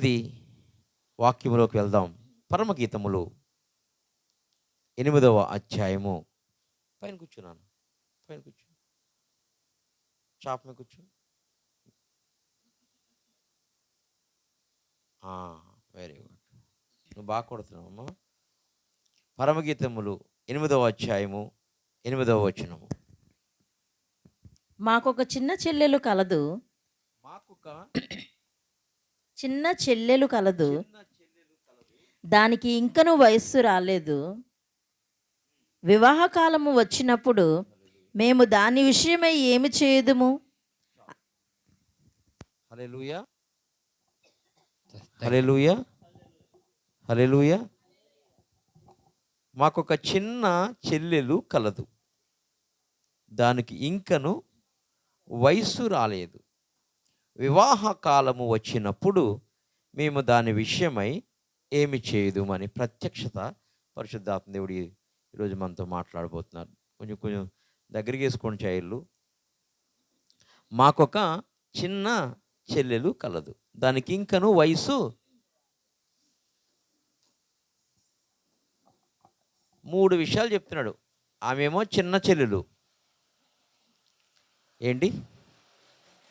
మంచిది. వాక్యములోకి వెళ్దాం. పరమగీతములు 8వ అధ్యాయము. పైన కూర్చున్నాను, పైన కూర్చో, చాప మీద కూర్చో. వెరీ గుడ్, నువ్వు బాగా కొడుతున్నావు అమ్మా. పరమగీతములు 8వ అధ్యాయము 8వ వచనము. మాకొక చిన్న చెల్లెలు కలదు. మాకొక చిన్న చెల్లెలు కలదు. చిన్న చెల్లెలు కలదు. దానికి ఇంకను వయస్సు రాలేదు. వివాహకాలము వచ్చినప్పుడు మేము దాని విషయమై ఏమి చేయుదుము? హల్లెలూయా, హల్లెలూయా, హల్లెలూయా. మాకొక చిన్న చెల్లెలు కలదు. దానికి ఇంకను వయస్సు రాలేదు. వివాహ కాలము వచ్చినప్పుడు మేము దాని విషయమై ఏమి చేయదుమని ప్రత్యక్షత పరిశుద్ధాత్మ దేవుడు ఈరోజు మనతో మాట్లాడబోతున్నారు. కొంచెం కొంచెం దగ్గరికి వేసుకోండి చైర్లు. మాకొక చిన్న చెల్లెలు కలదు. దానికి ఇంకను వయసు 3 విషయాలు చెప్తున్నాడు. ఆమెమో చిన్న చెల్లెలు. ఏంటి?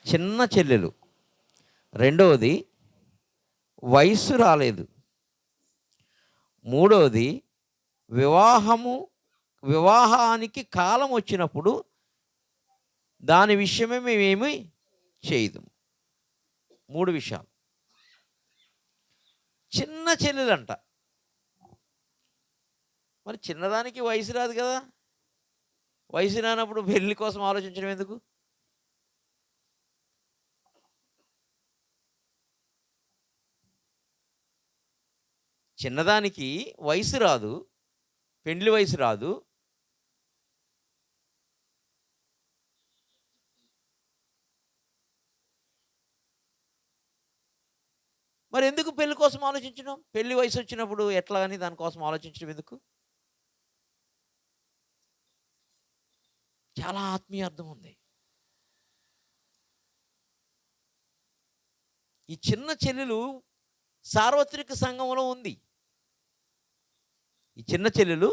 చిన్న చెల్లెలు. రెండవది వయస్సు రాలేదు. మూడవది వివాహానికి కాలం వచ్చినప్పుడు దాని విషయమే మేమేమి చేయదు. 3 విషయాలు. చిన్న చెల్లెలంట. మరి చిన్నదానికి వయసు రాదు కదా. వయసు రానప్పుడు పెళ్లి కోసం ఆలోచించడం ఎందుకు? చిన్నదానికి వయసు రాదు, పెండ్లి వయసు రాదు. మరి ఎందుకు పెళ్లి కోసం ఆలోచించడం? పెళ్లి వయసు వచ్చినప్పుడు ఎట్లా అని దానికోసం ఆలోచించడం ఎందుకు? చాలా ఆత్మీయ అర్థం ఉంది. ఈ చిన్న చెల్లెలు సార్వత్రిక సంఘంలో ఉంది. ఈ చిన్న చెల్లెలు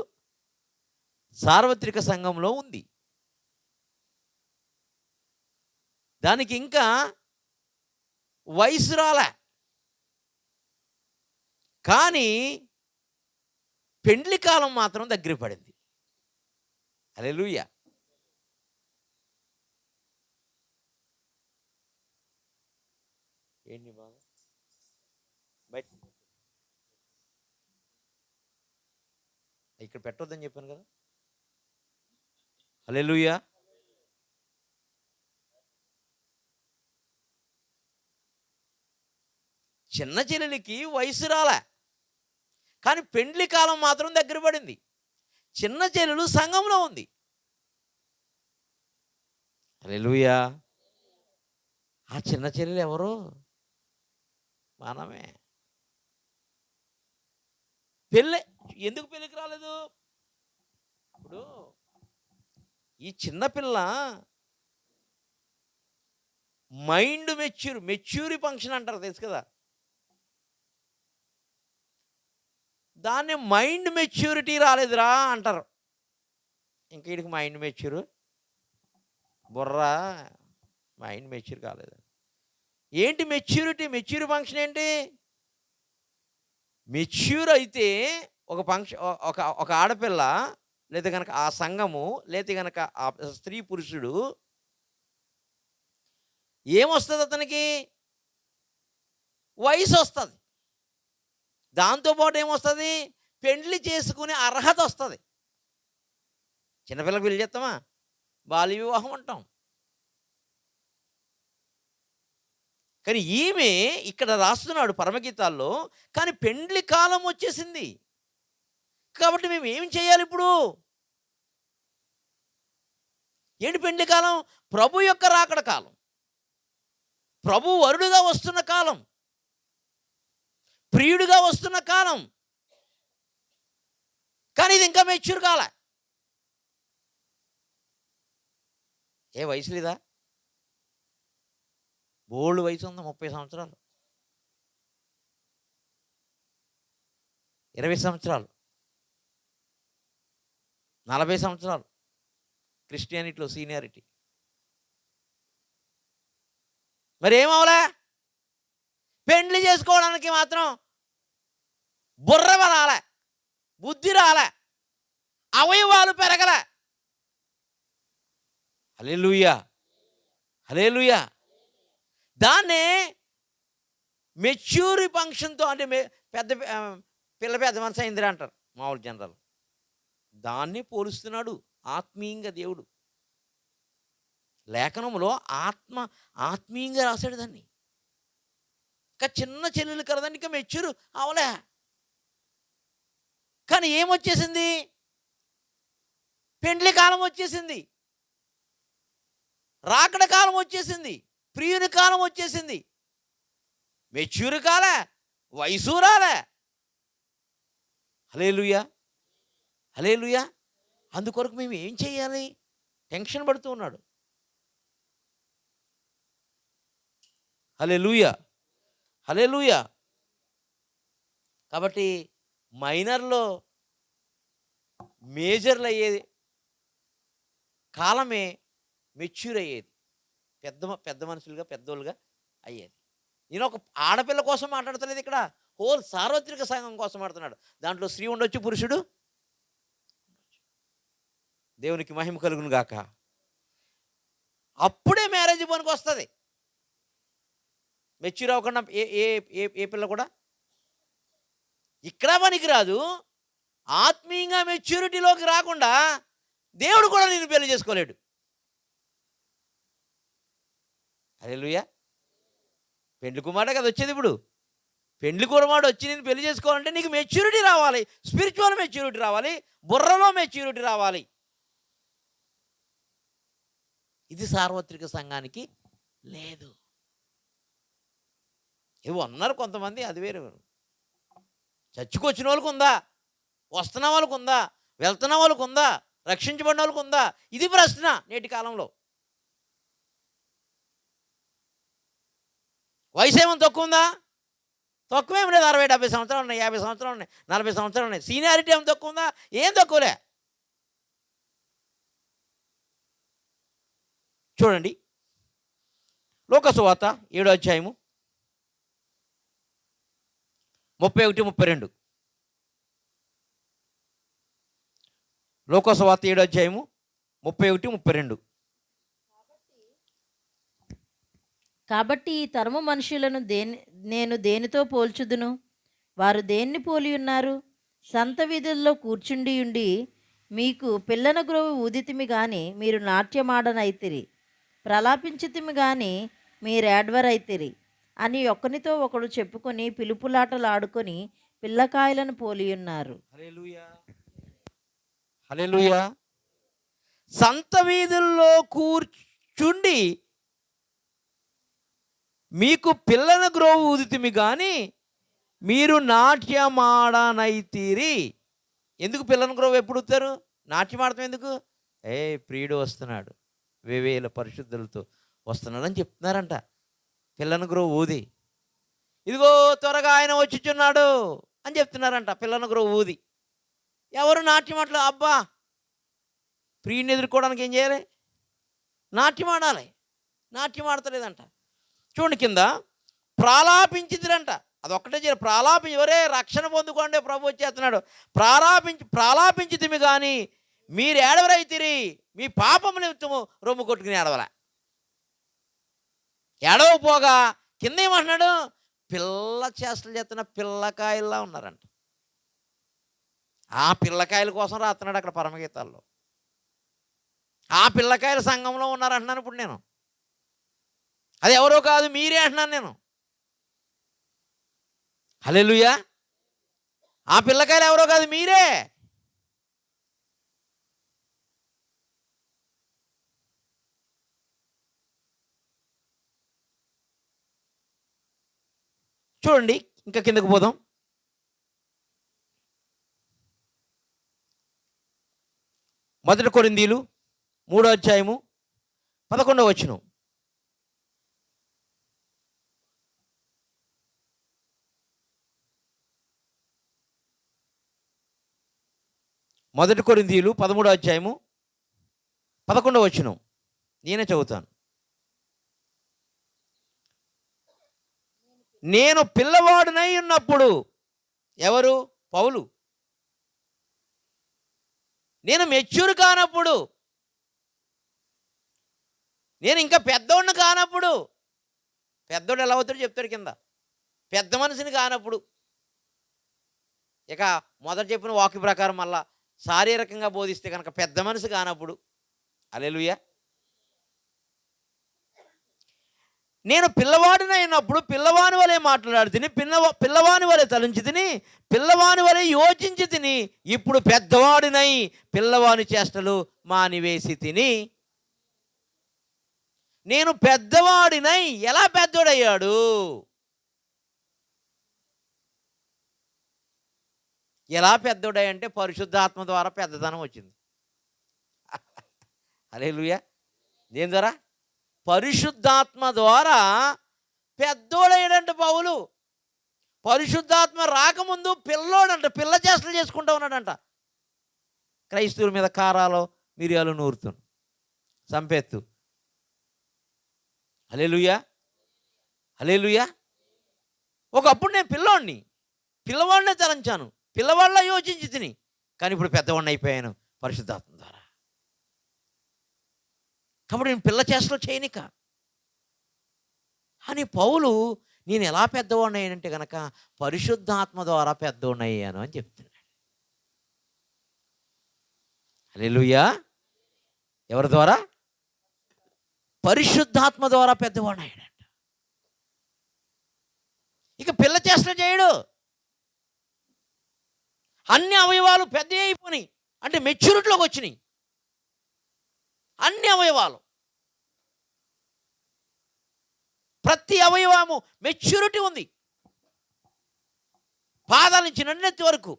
సార్వత్రిక సంఘంలో ఉంది. దానికి ఇంకా వయసు రాలే, కానీ పెండ్లి కాలం మాత్రం దగ్గర పడింది. హల్లెలూయా. ఏంటి బాగా బయట ఇక్కడ పెట్టొద్దని చెప్పాను కదా. హల్లెలూయా. చిన్న చెల్లెలికి వయసు రాలే, కానీ పెండ్లి కాలం మాత్రం దగ్గర పడింది. చిన్న చెల్లెలు సంఘంలో ఉంది. హల్లెలూయా. ఆ చిన్న చెల్లెలు ఎవరు? మనమే. ఎందుకు పెళ్ళికి రాలేదు? ఇప్పుడు ఈ చిన్నపిల్ల మైండ్ మెచ్యూరి ఫంక్షన్ అంటారు, తెలుసు కదా. దాన్ని మైండ్ మెచ్యూరిటీ రాలేదురా అంటారు. ఇంక వీడికి మైండ్ మెచ్యూర్, బుర్రా మైండ్ మెచ్యూర్ కాలేదు. ఏంటి మెచ్యూరి ఫంక్షన్ ఏంటి? మెచ్యూర్ అయితే ఒక ఫంక్షన్, ఒక ఆడపిల్ల లేదా కనుక ఆ సంఘము లేదా కనుక ఆ స్త్రీ పురుషుడు ఏమొస్తుంది? అతనికి వయసు వస్తుంది. దాంతోపాటు ఏమొస్తుంది? పెండ్లి చేసుకునే అర్హత వస్తుంది. చిన్నపిల్లకి పెళ్లి చేస్తామా? బాల్య వివాహం అంటాం. కానీ ఈమె ఇక్కడ రాస్తున్నాడు పరమగీతాల్లో, కానీ పెండ్లి కాలం వచ్చేసింది. కాబట్టి మేము ఏం చేయాలి ఇప్పుడు? ఏంటి పెండ్లి కాలం? ప్రభు యొక్క రాకడ కాలం, ప్రభు వరుడుగా వస్తున్న కాలం, ప్రియుడిగా వస్తున్న కాలం. కానీ ఇది ఇంకా మెచ్యూర్ కాలే. ఏ వయసు లేదా? బోల్డ్ వయసు ఉంది, 30 సంవత్సరాలు. 20 సంవత్సరాలు, 40 సంవత్సరాలు క్రిస్టియానిటీలో సీనియారిటీ. మరి ఏమవలే? పెండ్లి చేసుకోవడానికి మాత్రం బుర్ర రాలే, బుద్ధి రాలే, అవయవాలు పెరగలే. హల్లెలూయా, హల్లెలూయా. దాన్నే మెచ్యూరి ఫంక్షన్తో, అంటే పెద్ద పెద్ద మనసు అయిందిరా అంటారు మామూలు జనరల్. దాన్ని పోలుస్తున్నాడు ఆత్మీయంగా దేవుడు. లేఖనంలో ఆత్మీయంగా రాశాడు దాన్ని. ఇంకా చిన్న చెల్లెలు కలదండి, ఇంకా మెచ్యూర్ అవలే. కానీ ఏమొచ్చేసింది? పెండ్లి కాలం వచ్చేసింది, రాకడ కాలం వచ్చేసింది, ప్రియుని కాలం వచ్చేసింది. మెచ్యూర్ కాలే, వయసు రాలే. హల్లెలూయా, హల్లెలూయా. అందుకొరకు మేము ఏం చేయాలి? టెన్షన్ పడుతూ ఉన్నాడు. హల్లెలూయా, హల్లెలూయా. కాబట్టి మైనర్లో మేజర్లు అయ్యేది కాలమే మెచ్యూర్ అయ్యేది, పెద్ద మనుషులుగా, పెద్దోళ్ళుగా అయ్యేది. నేను ఒక ఆడపిల్ల కోసం మాట్లాడతలేదు ఇక్కడ, హోల్ సార్వత్రిక సంఘం కోసం మాట్లాడుతున్నాడు. దాంట్లో స్త్రీ ఉండొచ్చు, పురుషుడు. దేవునికి మహిమ కలుగును గాక. అప్పుడే మ్యారేజ్ పనికి వస్తుంది. మెచ్యూర్ అవ్వకుండా ఏ ఏ ఏ ఏ పిల్ల కూడా ఇక్కడ పనికి రాదు. ఆత్మీయంగా మెచ్యూరిటీలోకి రాకుండా దేవుడు కూడా నేను పెళ్లి చేసుకోలేడు. హల్లెలూయా. పెండ్లి కుమారుడే కదా వచ్చేది ఇప్పుడు. పెండ్లి కుమారుడు వచ్చి నేను పెళ్లి చేసుకోవాలంటే నీకు మెచ్యూరిటీ రావాలి, స్పిరిచువల్ మెచ్యూరిటీ రావాలి, బుర్రలో మెచ్యూరిటీ రావాలి. ఇది సార్వత్రిక సంఘానికి లేదు. ఏవో అన్నారు కొంతమంది, అది వేరు. చర్చికి వాళ్ళకు ఉందా? వస్తున్న వాళ్ళకు ఉందా? వెళ్తున్న వాళ్ళకు ఉందా? రక్షించబడిన వాళ్ళకు ఉందా? ఇది ప్రశ్న నేటి కాలంలో. వయసు ఏమైనా తక్కువ ఉందా? తక్కువేమి లేదు. 60-70 సంవత్సరాలు ఉన్నాయి, 50 సంవత్సరాలు ఉన్నాయి, 40 సంవత్సరాలు ఉన్నాయి. సీనియారిటీ ఏమైనా తక్కువ ఉందా? ఏం తక్కువలే. చూడండి, లూకాసు వార్త 7వ అధ్యాయము 31-32. లూకాసు వార్త 7వ అధ్యాయము 31-32. కాబట్టి ఈ తరము మనుషులను నేను దేనితో పోల్చుదును? వారు దేన్ని పోలి ఉన్నారు? సంత వీధుల్లో కూర్చుండి ఉండి మీకు పిల్లన గ్రోవి ఊదితిమి గాని మీరు నాట్యమాడనైతిరి, ప్రలాపించితిమి గాని మీరేడ్వరైతిరి అని ఒకనితో ఒకడు చెప్పుకొని పిలుపులాటలు ఆడుకొని పిల్లకాయలను పోలియున్నారు. హల్లెలూయా, హల్లెలూయా. సంత వీధుల్లో కూర్చుండి మీకు పిల్లన గ్రోవు ఊదితిమి కానీ మీరు నాట్యమాడనైతిరి. ఎందుకు పిల్లన గ్రోవు ఎప్పుడు ఊతారు? నాట్యమాడతాం ఎందుకు? ప్రియుడు వస్తున్నాడు, వేవేల పరిశుద్ధులతో వస్తున్నాడని చెప్తున్నారంట. పిల్లన గ్రోవు ఊది, ఇదిగో త్వరగా ఆయన వచ్చిచున్నాడు అని చెప్తున్నారంట. పిల్లన గ్రోవు ఊది ఎవరు నాట్యమాటలు? అబ్బా, ప్రియుని ఎదుర్కోవడానికి ఏం చేయాలి? నాట్యమాడాలి. నాట్యమాడతలేదంట. చూడండి, కింద ప్రాలాపించిదిరంట. అదొక్కటే చేయాలి. ప్రాలాపించి, ఎవరే రక్షణ పొందుకోండి, ప్రభు వచ్చేస్తున్నాడు. ప్రాలాపించితిమి కానీ మీరు ఏడవరైతిరి, మీ పాపము నిమిత్తము రొమ్ము కొట్టుకుని ఏడవలే. ఏడవపోగా కింద ఏమంటున్నాడు? పిల్ల చేష్టలు చేస్తున్న పిల్లకాయల్లా ఉన్నారంట. ఆ పిల్లకాయల కోసం రాస్తున్నాడు అక్కడ పరమగీతాల్లో. ఆ పిల్లకాయల సంఘంలో ఉన్నారంటున్నాను ఇప్పుడు నేను. అది ఎవరో కాదు, మీరే అంటున్నాను నేను. హల్లెలూయా. ఆ పిల్లకాయలు ఎవరో కాదు, మీరే. చూడండి, ఇంకా కిందకు పోదాం. మొదటి కొరింథీయులు 3వ అధ్యాయము 11వ వచనం. మొదటి కొరింథీయులు 13వ అధ్యాయము 11వ వచనం నేనే చదువుతాను. నేను పిల్లవాడినై ఉన్నప్పుడు, ఎవరు? పౌలు. నేను మెచ్యూర్ కానప్పుడు, నేను ఇంకా పెద్దోడిని కానప్పుడు, పెద్దోడు ఎలా అవుతాడో చెప్తాడు కింద, పెద్ద మనిషిని కానప్పుడు, ఇక మొదట చెప్పిన వాక్య ప్రకారం మళ్ళా శారీరకంగా బోధిస్తే కనుక పెద్ద మనిషి కానప్పుడు, హల్లెలూయా, నేను పిల్లవాడినైనప్పుడు పిల్లవాని వలె మాట్లాడి తిని, పిల్లవాని వలె తలంచి తిని, పిల్లవాని వలె యోచించి తిని, ఇప్పుడు పెద్దవాడినై పిల్లవాని చేష్టలు మానివేసి తిని. నేను పెద్దవాడినై. ఎలా పెద్దోడయ్యాడు? ఎలా పెద్దోడై అంటే పరిశుద్ధాత్మ ద్వారా పెద్దదనం వచ్చింది. హల్లెలూయా. దేని ద్వారా? పరిశుద్ధాత్మ ద్వారా పెద్దోడయ్యాడంట పౌలు. పరిశుద్ధాత్మ రాకముందు పిల్లోడంట, పిల్ల చేష్టలు చేసుకుంటూ ఉన్నాడంట. క్రైస్తవుల మీద కారాలు మిరియాలు నూరుతూ సంపెత్తు. హల్లెలూయా, హల్లెలూయా. ఒకప్పుడు నేను పిల్లవాడినే తలంచాను, పిల్లవాళ్ళ యోచించి తిని, కానీ ఇప్పుడు పెద్దవాడిని అయిపోయాను పరిశుద్ధాత్మ ద్వారా. కాబట్టి నేను పిల్ల చేష్టలు చేయనిక అని పౌలు నేను ఎలా పెద్దవాడిని అయ్యానంటే కనుక పరిశుద్ధాత్మ ద్వారా పెద్దవాడిని అయ్యాను అని చెప్తున్నాడు. హల్లెలూయా. ఎవరి ద్వారా? పరిశుద్ధాత్మ ద్వారా పెద్దవాడిని అయ్యాడంట. ఇక పిల్ల చేష్టలు చేయడు. అన్ని అవయవాలు పెద్ద అయిపోయినాయి, అంటే మెచ్యూరిటీలోకి వచ్చినాయి. అన్ని అవయవాలు, ప్రతి అవయవము మెచ్యూరిటీ ఉంది. పాదాల నుంచి నన్నెత్తి వరకు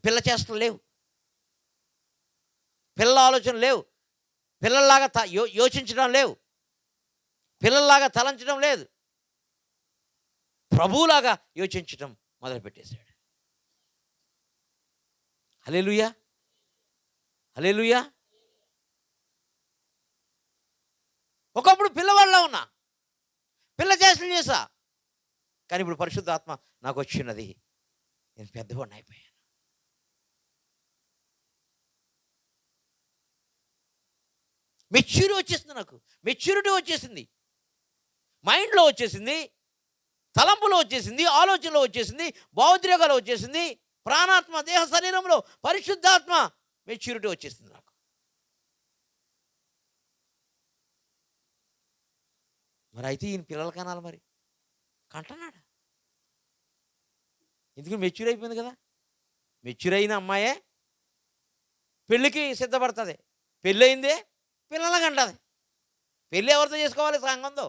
పిల్ల చేష్టలు లేవు, పిల్ల ఆలోచన లేవు, పిల్లల్లాగా యోచించడం లేవు, పిల్లల్లాగా తలంచడం లేదు, ప్రభువులాగా యోచించడం మొదలుపెట్టేశాడు. హల్లెలూయా, హల్లెలూయా. ఒకప్పుడు పిల్లవాళ్ళ ఉన్నా, పిల్ల చేష్టలు చేశా, కానీ ఇప్పుడు పరిశుద్ధాత్మ నాకు వచ్చినది, నేను పెద్దవాడిని అయిపోయాను. మెచ్యూరిటీ వచ్చేసింది, నాకు మెచ్యూరిటీ వచ్చేసింది, మైండ్లో వచ్చేసింది, తలంపులో వచ్చేసింది, ఆలోచనలో వచ్చేసింది, భావోద్రేకాలు వచ్చేసింది, ప్రాణాత్మ దేహ శరీరంలో పరిశుద్ధాత్మ మెచ్యూరిటీ వచ్చేసింది నాకు. మరి అయితే ఈయన పిల్లలు కనాలి, మరి కంటున్నాడు. ఎందుకు? మెచ్యూర్ అయిపోయింది కదా. మెచ్యూర్ అయిన అమ్మాయే పెళ్ళికి సిద్ధపడుతుంది, పెళ్ళి అయిందే పిల్లలు కంటది. పెళ్ళి ఎవరితో చేసుకోవాలి? సంఘంతో.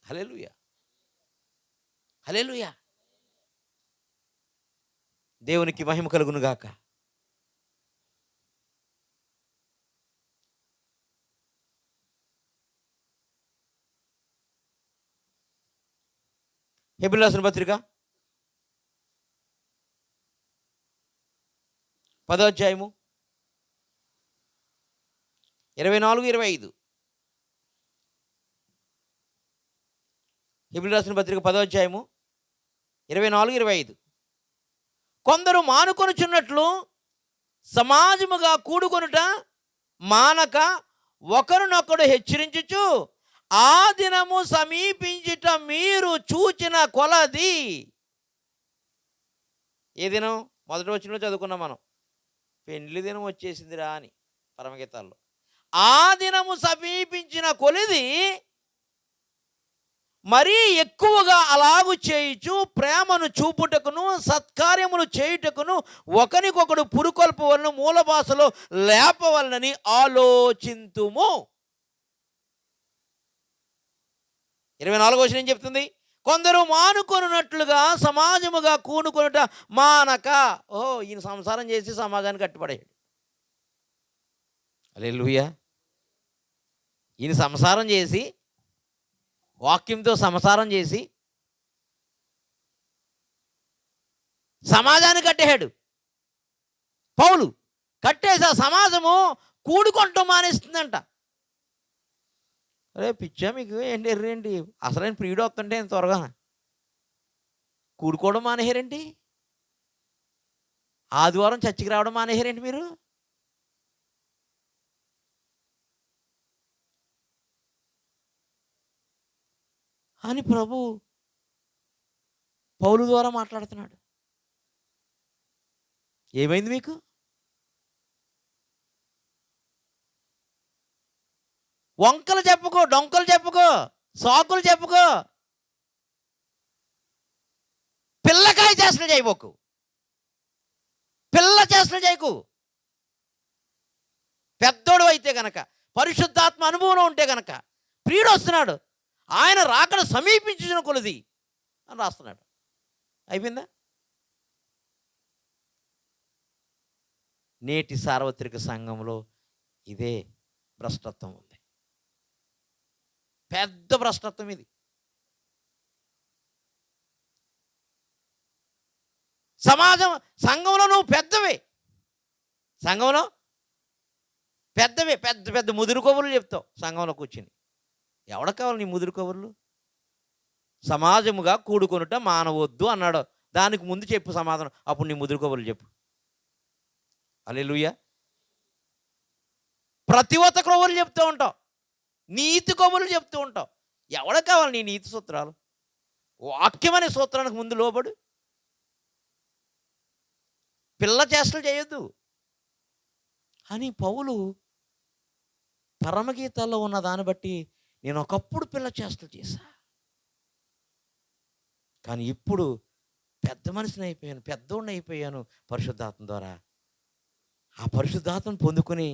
హల్లెలూయా, హల్లెలూయా. దేవునికి మహిమ కలుగును గాక. హెబ్రీయులకు రాసిన పత్రిక 10వ అధ్యాయము 24-25. హెబ్రీయులకు రాసిన పత్రిక 10వ అధ్యాయము 24-25. కొందరు మానుకొనుచున్నట్లు సమాజముగా కూడుకొనుట మానక ఒకరినొకడు హెచ్చరించుచు ఆ దినము సమీపించుట మీరు చూచిన కొలది. ఏ దినం? మొదటి వచనంలో చదువుకున్నాం మనం, పెండ్లి దినం వచ్చేసిందిరా అని పరమగీతాల్లో. ఆ దినము సమీపించిన కొలది మరీ ఎక్కువగా అలాగు చేయుచు ప్రేమను చూపుటకును సత్కార్యములు చేయుటకును ఒకరికొకడు పురుకొల్పు వలన మూల భాషలో లేపవలనని ఆలోచింతుము. 24వ వచనం ఏం చెప్తుంది? కొందరు మానుకొనున్నట్లుగా సమాజముగా కూనుకొనుట మానక. ఓహో, ఈయన సంసారం చేసి సమాజాన్ని కట్టుబడేయాడు. హల్లెలూయా. ఈయన సంసారం చేసి, వాక్యంతో సంసారం చేసి, సమాజాన్ని కట్టేశాడు పౌలు. కట్టేసి ఆ సమాజము కూడుకుంటూ మానేస్తుందంట. అరే పిచ్చా మీకు ఏంటి, ఎర్రేంటి, అసలైన ప్రియుడు వస్తుంటే త్వరగా కూడుకోవడం మానేశారేంటి? ఆదివారం చర్చికి రావడం మానేశారేంటి మీరు? అని ప్రభు పౌలు ద్వారా మాట్లాడుతున్నాడు. ఏమైంది మీకు? వంకలు చెప్పుకో, డొంకలు చెప్పుకో, సాకులు చెప్పుకో, పిల్లకాయ చేష్టలు చేయబోకు, పిల్ల చేష్టలు చేయకు. పెద్దోడు అయితే గనక, పరిశుద్ధాత్మ అనుభవం ఉంటే గనక, ప్రియుడు వస్తున్నాడు, ఆయన రాకడ సమీపించిన కొలది అని రాస్తున్నాడు. అయిపోయిందా? నేటి సార్వత్రిక సంఘంలో ఇదే భ్రష్టత్వం ఉంది. పెద్ద భ్రష్టత్వం ఇది. సంఘంలో నువ్వు పెద్దవే, సంఘంలో పెద్దవే, పెద్ద పెద్ద ముదురు కబుర్లు చెప్తావు సంఘంలో కూర్చుని. ఎవడ కావాలి నీ ముదురు కబుర్లు? సమాజముగా కూడుకొనుట మానవద్దు అన్నాడు. దానికి ముందు చెప్పు సమాధానం, అప్పుడు నీ ముదురు కబుర్లు చెప్పు. హల్లెలూయా. ప్రతివత కబుర్లు చెప్తూ ఉంటావు, నీతి కబుర్లు చెప్తూ ఉంటావు. ఎవడ కావాలి నీ నీతి సూత్రాలు? వాక్యమనే సూత్రానికి ముందు లోబడు. పిల్ల చేష్టలు చేయొద్దు అని పౌలు పరమగీతాల్లో ఉన్న దాన్ని బట్టి, నేను ఒకప్పుడు పిల్ల చేష్టలు చేశా, కానీ ఇప్పుడు పెద్ద మనిషిని అయిపోయాను, పెద్దోడిని అయిపోయాను పరిశుద్ధాత్మ ద్వారా. ఆ పరిశుద్ధాత్మను పొందుకొని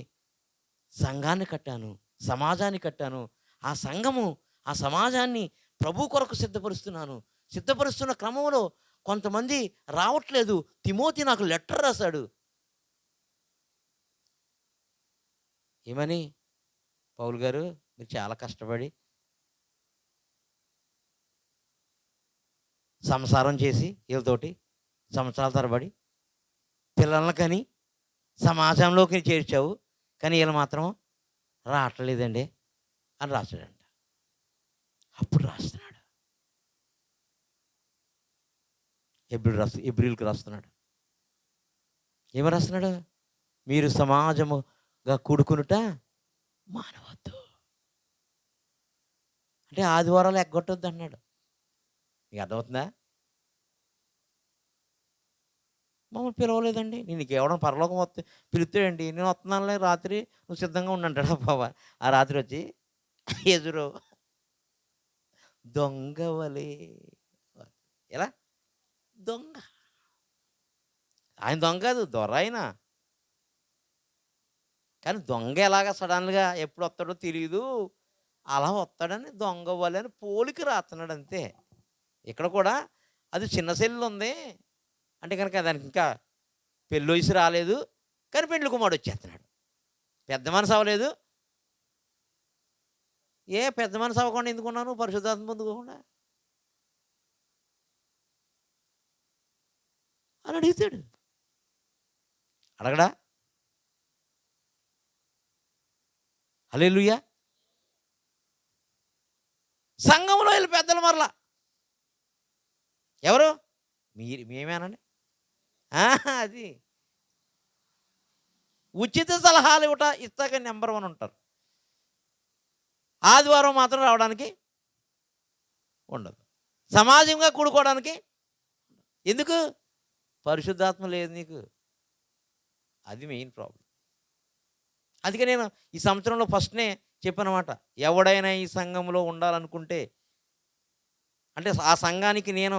సంఘాన్ని కట్టాను, సమాజాన్ని కట్టాను. ఆ సంఘము, ఆ సమాజాన్ని ప్రభు కొరకు సిద్ధపరుస్తున్నాను. సిద్ధపరుస్తున్న క్రమంలో కొంతమంది రావట్లేదు. తిమోతి నాకు లెటర్ రాశాడు. ఏమని? పౌలు గారు మీరు చాలా కష్టపడి సంసారం చేసి వీళ్ళతోటి సంవత్సరాల తరబడి పిల్లల్ని కని సమాజంలోకి చేర్చావు, కానీ వీళ్ళు మాత్రం రావట్లేదండి అని రాశాడంట. అప్పుడు రాస్తున్నాడు, ఎబ్రిల్కి రాస్తున్నాడు. ఏమి రాస్తున్నాడు? మీరు సమాజముగా కూడుకునుట మానవద్దు అంటే ఆదివారాలు ఎగ్గొట్టొద్దు అన్నాడు. నీకు అర్థమవుతుందా? మమ్మల్ని పిలవలేదండి, నేను నీకు ఎవడం పరలోకం వస్తే పిలుస్తాడండి, నేను వస్తున్నానులే రాత్రి నువ్వు సిద్ధంగా ఉండంటాడా బాబా. ఆ రాత్రి వచ్చి ఎదురు దొంగవలే. ఎలా దొంగ? ఆయన దొంగ కాదు, దొర ఆయన. కానీ దొంగ ఎలాగ సడన్గా ఎప్పుడు వస్తాడో తెలియదు, అలా వస్తాడని దొంగ వలె అని పోలికి రాస్తున్నాడు అంతే. ఇక్కడ కూడా అది చిన్న సెల్లు ఉంది అంటే కనుక దానికి ఇంకా పెళ్ళి వయసు రాలేదు, కానీ పెండ్లి కుమారుడు వచ్చేస్తున్నాడు. పెద్ద మనసు అవ్వలేదు. పెద్ద మనసు అవ్వకుండా ఎందుకున్నాను పరిశుద్ధాత్మ పొందుకోకుండా అని అడుగుతాడు. అడగడా? హల్లెలూయా. సంఘంలో వీళ్ళు పెద్దలు మరలా ఎవరు? మేమేనండి. అది ఉచిత సలహాలు ఇస్తాక నెంబర్ 1 ఉంటారు. ఆదివారం మాత్రం రావడానికి ఉండదు, సమాజంగా కూడుకోవడానికి. ఎందుకు? పరిశుద్ధాత్మ లేదు నీకు. అది మెయిన్ ప్రాబ్లం. అందుకే నేను ఈ సంవత్సరంలో ఫస్ట్నే చెప్పానమాట, ఎవడైనా ఈ సంఘంలో ఉండాలనుకుంటే, అంటే ఆ సంఘానికి నేను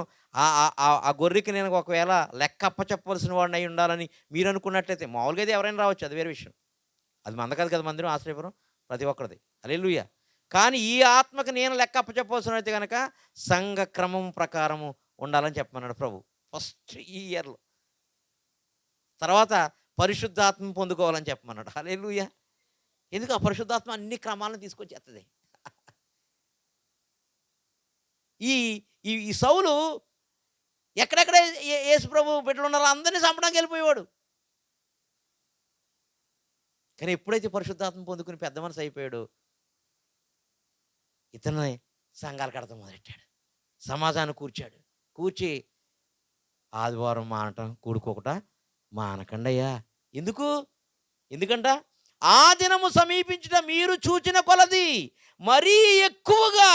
ఆ గొర్రెకి నేను ఒకవేళ లెక్క అప్పచెప్పవలసిన వాడిని అయి ఉండాలని మీరు అనుకున్నట్లయితే, మామూలుగా అయితే ఎవరైనా రావచ్చు, అది వేరే విషయం. అది మంద కాదు కదా మందిరం, ఆశ్రయపురం ప్రతి ఒక్కరిది. హల్లెలూయా. కానీ ఈ ఆత్మకి నేను లెక్క అప్పచెప్పవలసిన అయితే కనుక సంఘ క్రమం ప్రకారము ఉండాలని చెప్పమన్నాడు ప్రభు ఫస్ట్ ఈ ఇయర్లో. తర్వాత పరిశుద్ధాత్మ పొందుకోవాలని చెప్పమన్నాడు. హల్లెలూయా. ఎందుకు? ఆ పరిశుద్ధాత్మ అన్ని క్రమాలను తీసుకొచ్చేస్తుంది. ఈ ఈ సౌలు ఎక్కడెక్కడ యేసు ప్రభు బిడ్డలు ఉన్నారో అందరినీ చంపడానికి వెళ్ళిపోయేవాడు. కానీ ఎప్పుడైతే పరిశుద్ధాత్మ పొందుకుని పెద్ద మనసు అయిపోయాడు, ఇతన్ని సంఘాలు కడతాం మొదలెట్టాడు. సమాజాన్ని కూర్చాడు. కూర్చి ఆదివారం మానటం కూడుకోకట మానకండి అయ్యా. ఎందుకంట ఆ దినము సమీపించుట మీరు చూచిన కొలది మరీ ఎక్కువగా,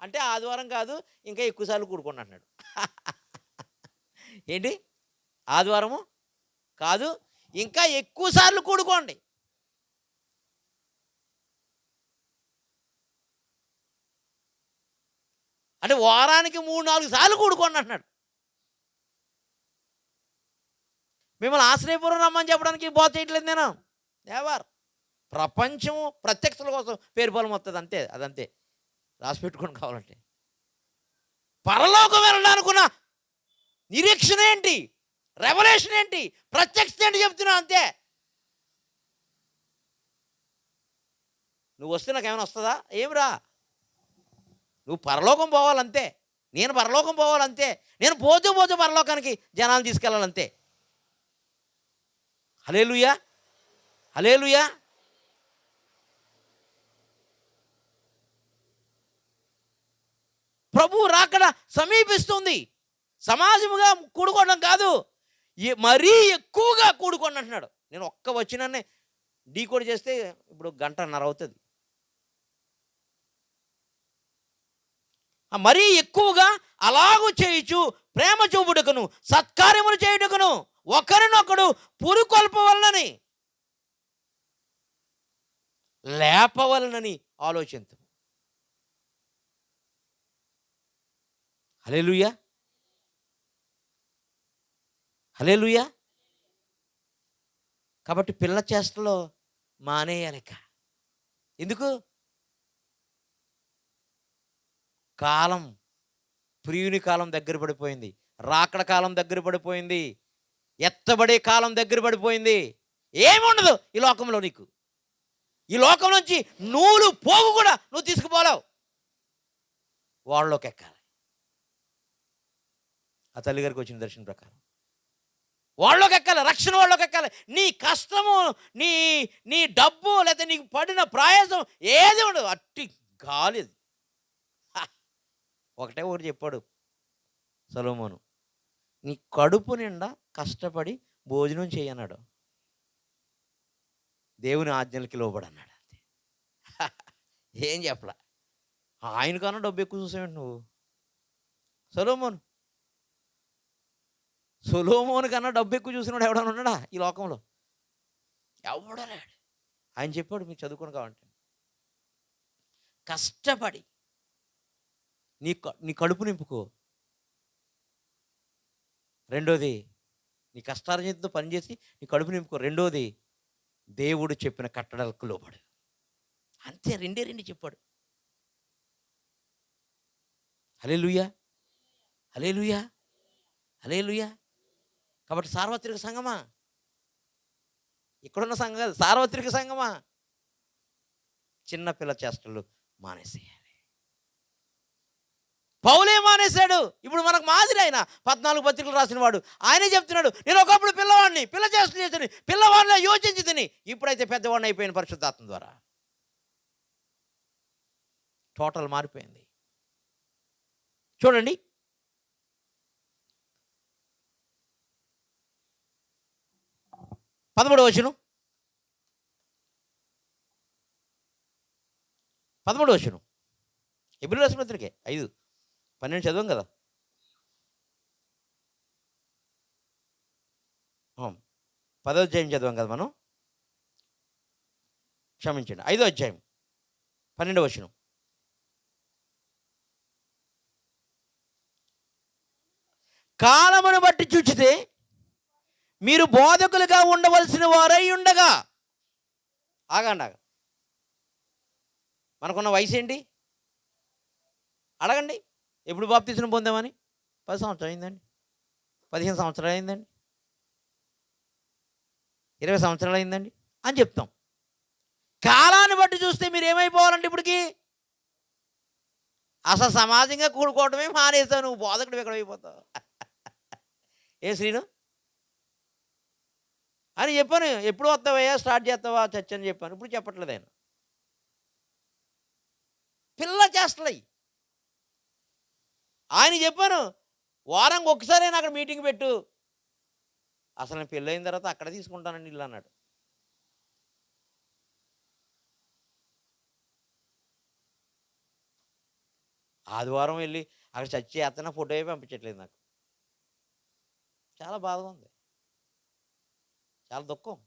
అంటే ఆదివారం కాదు ఇంకా ఎక్కువసార్లు కూడుకోండి అంటున్నాడు. ఏంటి? ఆదివారము కాదు ఇంకా ఎక్కువసార్లు కూడుకోండి. అంటే వారానికి 3-4 సార్లు కూడుకోండి అంటున్నాడు. మిమ్మల్ని ఆశ్రయపురం రమ్మని చెప్పడానికి బోధ చేయట్లేదు నేను. ఎవరు ప్రపంచం ప్రత్యక్షల కోసం పేరుపాలెం వస్తుంది, అంతే. అదంతే రాసి పెట్టుకొని కావాలంటే. పరలోకం వెళ్ళడానుకున్న నిరీక్షణ ఏంటి, రెవల్యూషన్ ఏంటి, ప్రత్యక్షత ఏంటి చెప్తున్నా, అంతే. నువ్వు వస్తే నాకేమైనా వస్తుందా? ఏమిరా, నువ్వు పరలోకం పోవాలంతే. నేను పరలోకం పోవాలంతే. నేను పోతూ పరలోకానికి జనాలు తీసుకెళ్ళాలంతే. హల్లెలూయా, హల్లెలూయా. ప్రభువు రాకడ సమీపిస్తుంది. సమాజముగా కూడుకోవడం కాదు, మరీ ఎక్కువగా కూడుకోండి అంటున్నాడు. నేను ఒక్క వచ్చినాన్ని డీకోడ్ చేస్తే ఇప్పుడు 1:30 అవుతుంది. మరీ ఎక్కువగా అలాగూ చేయుచు ప్రేమ చూపుటకును సత్కార్యములు చేయుటకును ఒకరినొకడు పురుకొల్పవలనని లేపవలనని ఆలోచించు. హల్లెలూయా, హల్లెలూయా. కాబట్టి పిల్ల చేష్టలో మానేయాలిక. ఎందుకు? కాలం, ప్రియుని కాలం దగ్గర పడిపోయింది. రాకడ కాలం దగ్గర పడిపోయింది. ఎత్తబడే కాలం దగ్గర పడిపోయింది. ఏముండదు ఈ లోకంలో నీకు. ఈ లోకం నుంచి నూలు పోగు కూడా నువ్వు తీసుకుపోలేవు. వాళ్ళలోకి ఎక్కాలి. ఆ తల్లిగారికి వచ్చిన దర్శనం ప్రకారం వాళ్ళలోకి ఎక్కాలి, రక్షణ వాళ్ళలోకి ఎక్కాలి. నీ కష్టము, నీ డబ్బు, లేకపోతే నీకు పడిన ప్రయాసం ఏది ఉండదు. అట్టి గాలి. ఒకటే ఒకటి చెప్పాడు సొలొమోను, నీ కడుపు నిండా కష్టపడి భోజనం చేయన్నాడు. దేవుని ఆజ్ఞలకి లోబడన్నాడు. అంతే. ఏం చెప్పలా. ఆయనకన్నా డబ్బు ఎక్కువ చూసావేంటి నువ్వు? సొలొమోను కన్నా డబ్బు ఎక్కువ చూసినాడు ఎవడన్నా ఉన్నాడా ఈ లోకంలో? ఎవడలేడు. ఆయన చెప్పాడు, మీకు చదువుకొని కావాలంటే కష్టపడి నీ కడుపు నింపుకో. రెండోది, నీ కష్టార్జితంతో పనిచేసి నీ కడుపు నింపుకో. రెండోది, దేవుడు చెప్పిన కట్టడలకు లోబడు. అంతే. రెండే చెప్పాడు. హల్లెలూయా, హల్లెలూయా, హల్లెలూయా. కాబట్టి సార్వత్రిక సంఘమా, ఇక్కడున్న సంఘం కాదు, సార్వత్రిక సంఘమా, చిన్నపిల్ల చేష్టలు మానేసేయాలి. పౌలే మానేశాడు. ఇప్పుడు మనకు మాదిరి ఆయన. 14 పత్రికలు రాసిన వాడు. ఆయనే చెప్తున్నాడు, నేను ఒకప్పుడు పిల్లవాడిని, పిల్ల చేష్టలు చేశాను, పిల్లవాడిని యోచించి తిని, ఇప్పుడైతే పెద్దవాడిని అయిపోయిన పరిశుద్ధాత్మ ద్వారా. టోటల్ మారిపోయింది. చూడండి, పదమూడవ వచనం. 13వ వచనం హెబ్రీయుల రాసిన పత్రికే 5:12 చదవం కదా. 10వ అధ్యాయం చదవం కదా మనం. క్షమించండి, 5వ అధ్యాయం 12వ వచనం. కాలమును బట్టి చూచితే మీరు బోధకులుగా ఉండవలసిన వారై ఉండగా. ఆగండి. మనకున్న వయసు ఏంటి అడగండి. ఎప్పుడు బాప్తిస్మం పొందామని? 10 సంవత్సరాలు అయిందండి, 15 సంవత్సరాలు అయిందండి, 20 సంవత్సరాలు అయిందండి అని చెప్తాం. కాలాన్ని బట్టి చూస్తే మీరు ఏమైపోవాలంటే ఇప్పటికి అసలు సమాజంగా కూడుకోవడమే మానేస్తావు. నువ్వు బోధకుడు ఎక్కడ అయిపోతావు. ఏ శ్రీను అని చెప్పాను. ఎప్పుడు వస్తావయ్యా, స్టార్ట్ చేస్తావా చర్చ్ అని చెప్పాను. ఇప్పుడు చెప్పట్లేదు ఆయన. పిల్ల చేస్తలే ఆయన చెప్పాను, వారానికి ఒక్కసారైనా అక్కడ మీటింగ్ పెట్టు. అసలు నేను పెళ్ళి అయిన తర్వాత అక్కడ తీసుకుంటానండి ఇల్లు అన్నాడు. ఆదివారం వెళ్ళి అక్కడ చర్చ్ చేస్తున్నా ఫోటో పంపించట్లేదు నాకు. చాలా బాధగా ఉంది, చాలా దుఃఖం.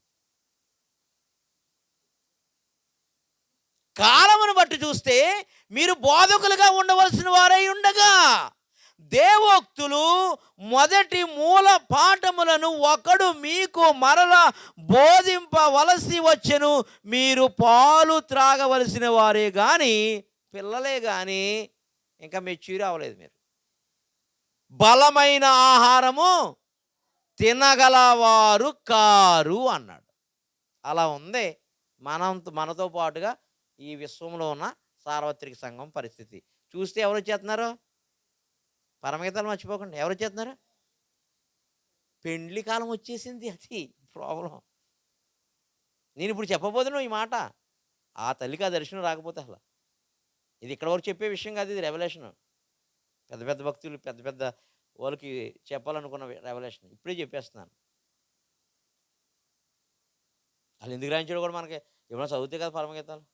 కాలమును బట్టి చూస్తే మీరు బోధకులుగా ఉండవలసిన వారై ఉండగా దేవోక్తులు మొదటి మూల పాఠములను ఒకడు మీకు మరల బోధింపవలసి వచ్చెను. మీరు పాలు త్రాగవలసిన వారే కానీ పిల్లలే కానీ ఇంకా మెచ్యూర్ అవ్వలేదు. మీరు బలమైన ఆహారము తినగలవారు కారు అన్నాడు. అలా ఉంది మనతో పాటుగా ఈ విశ్వంలో ఉన్న సార్వత్రిక సంఘం పరిస్థితి చూస్తే. ఎవరు వచ్చేస్తున్నారు? పరమగీతాలు మర్చిపోకండి. ఎవరు వచ్చేస్తున్నారు? పెండ్లి కాలం వచ్చేసింది. అది ప్రాబ్లం. నేను ఇప్పుడు చెప్పబోతున్నాను ఈ మాట. ఆ తల్లికి ఆ దర్శనం రాకపోతే అసలు ఇది ఇక్కడ వరకు చెప్పే విషయం కాదు. ఇది రెవల్యూషన్. పెద్ద పెద్ద భక్తులు పెద్ద పెద్ద వాళ్ళకి చెప్పాలనుకున్న రెవల్యూషన్ ఇప్పుడే చెప్పేస్తున్నాను. వాళ్ళు ఎందుకు రాయించాడు కూడా మనకి ఏమైనా చదివితే కదా పరమగీతాలు.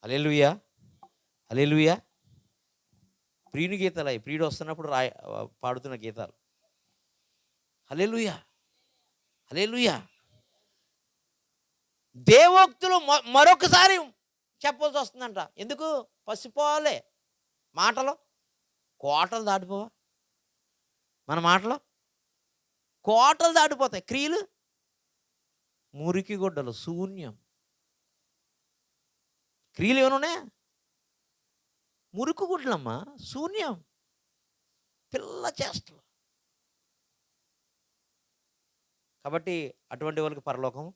హల్లెలూయా, హల్లెలూయా. ప్రియుని గీతాలు అవి. ప్రియుడు వస్తున్నప్పుడు పాడుతున్న గీతాలు. హల్లెలూయా, హల్లెలూయా. దేవోక్తులు మరొకసారి చెప్పాల్సి వస్తుందంట. ఎందుకు? పసిపోవాలే మాటలు. కోటలు దాటిపోవా మన మాటలు? కోటలు దాటిపోతాయి. క్రియలు మురికి గుడ్డలు, శూన్యం. క్రియలు ఏమైనా ఉన్నాయా? మురికి గుడ్డలమ్మా, శూన్యం, పిల్ల చేష్టలు. కాబట్టి అటువంటి వాళ్ళకి పరలోకం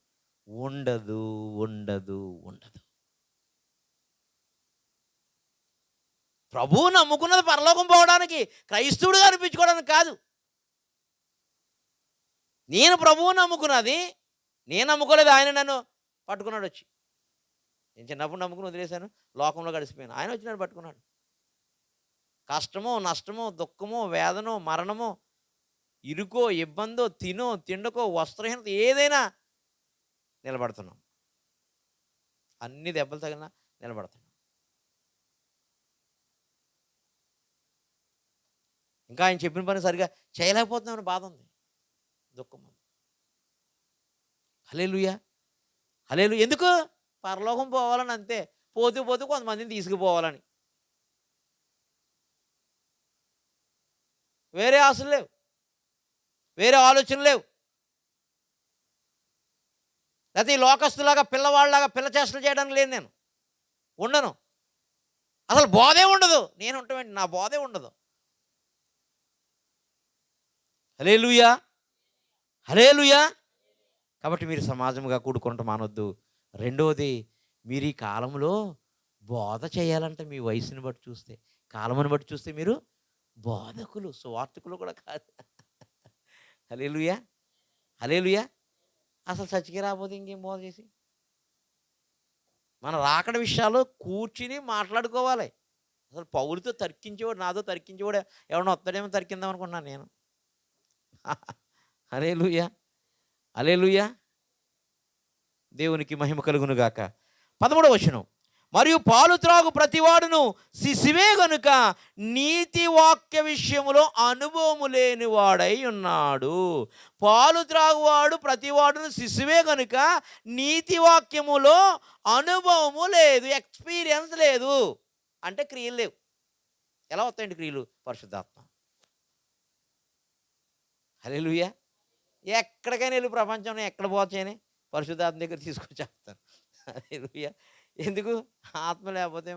ఉండదు, ఉండదు, ఉండదు. ప్రభువు నమ్ముకున్నది పరలోకం పోవడానికి, క్రైస్తవుడుగా అనిపించుకోవడానికి కాదు. నేను ప్రభువు నమ్ముకున్నది, నేను నమ్ముకోలేదు. ఆయన నన్ను పట్టుకున్నాడు వచ్చి. నేను చిన్నప్పుడు నమ్ముకుని వదిలేశాను, లోకంలో గడిచిపోయాను. ఆయన వచ్చి నన్ను పట్టుకున్నాడు. కష్టమో, నష్టమో, దుఃఖమో, వేదనో, మరణమో, ఇరుకో, ఇబ్బందో, తిండకో, వస్త్రహీనత ఏదైనా నిలబడుతున్నాం. అన్ని దెబ్బలు తగిలినా నిలబడుతున్నాం. ఇంకా ఆయన చెప్పిన పని సరిగా చేయలేకపోతున్నామని బాధ ఉంది, దుఃఖం ఉంది. హల్లెలూయా, హల్లెలూయా. ఎందుకు? పరలోకం పోవాలని అంతే. పోతూ పోతూ కొంతమందిని తీసుకుపోవాలని. వేరే ఆశలు లేవు, వేరే ఆలోచనలు లేవు. లేకపోతే ఈ లోకస్తులాగా పిల్లవాళ్ళలాగా పిల్ల చేష్టలు చేయడానికి లేదు. నేను ఉండను. అసలు బోధే ఉండదు. నేను ఉంటామండి, నా బోధే ఉండదు. హల్లెలూయా, హల్లెలూయా. కాబట్టి మీరు సమాజంగా కూడుకుంటూ మానొద్దు. రెండవది, మీరు ఈ కాలంలో బోధ చేయాలంటే మీ వయసుని బట్టి చూస్తే, కాలముని బట్టి చూస్తే మీరు బోధకులు, సువార్తికులు కూడా కాదు. హల్లెలూయా, హల్లెలూయా. అసలు చచ్చికి రాబోతే ఇంకేం బోధ చేసి? మన రాకడ విషయాలు కూర్చుని మాట్లాడుకోవాలి. అసలు పౌరుతో తర్కించేవాడు, నాతో తర్కించేవాడు ఎవడన్నా వస్తాడేమో తర్కిందాం అనుకున్నాను నేను. హల్లెలూయా, హల్లెలూయా. దేవునికి మహిమ కలుగును గాక. 13వ వచనం. మరియు పాలు త్రాగు ప్రతివాడును శిశువే గనుక నీతి వాక్య విషయములో అనుభవము లేని వాడై ఉన్నాడు. పాలు త్రాగువాడు ప్రతివాడును శిశువే గనుక నీతి వాక్యములో అనుభవము లేదు, ఎక్స్పీరియన్స్ లేదు. అంటే క్రియలు లేవు. ఎలా వస్తాయండి క్రియలు? పరిశుద్ధాత్మ. హల్లెలూయా. ఎక్కడికైనా వెళ్ళి ప్రపంచంలో ఎక్కడ పోతాయని పరిశుద్ధాత్మ దగ్గర తీసుకొచ్చేస్తాను. హల్లెలూయా. ఎందుకు? ఆత్మ లేకపోతే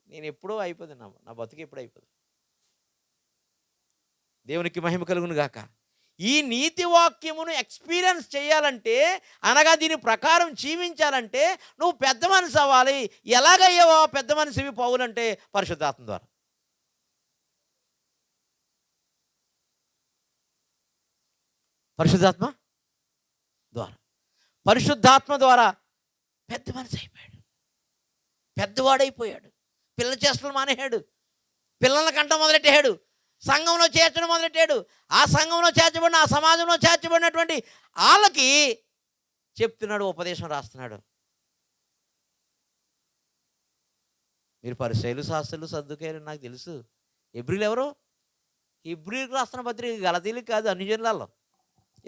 నేను ఎప్పుడూ అయిపోతుంది, నా బతుకు ఎప్పుడు అయిపోతుంది. దేవునికి మహిమ కలుగును గాక. ఈ నీతి వాక్యమును ఎక్స్పీరియన్స్ చేయాలంటే, అనగా దీని ప్రకారం జీవించాలంటే నువ్వు పెద్ద మనిషి అవ్వాలి. ఎలాగయ్యావో పెద్ద మనిషివి పౌలంటే పరిశుద్ధాత్మ ద్వారా. పరిశుద్ధాత్మ ద్వారా. పరిశుద్ధాత్మ ద్వారా పెద్ద మనిషి అయిపోయాడు, పెద్దవాడైపోయాడు, పిల్లల చేష్టలు మానేశాడు, పిల్లల్ని కంట మొదలెట్టాడు, సంఘంలో చేర్చడం మొదలెట్టాడు. ఆ సంఘంలో చేర్చబడిన, ఆ సమాజంలో చేర్చబడినటువంటి వాళ్ళకి చెప్తున్నాడు, ఉపదేశం రాస్తున్నాడు. మీరు పరిసయ్యులు, శాస్త్రులు, సద్దుకాయలు నాకు తెలుసు. ఎబ్రిలు ఎవరు? ఎబ్రిలకు రాస్తున్న పత్రిక గలతీలకు కాదు, అన్యజనులలో.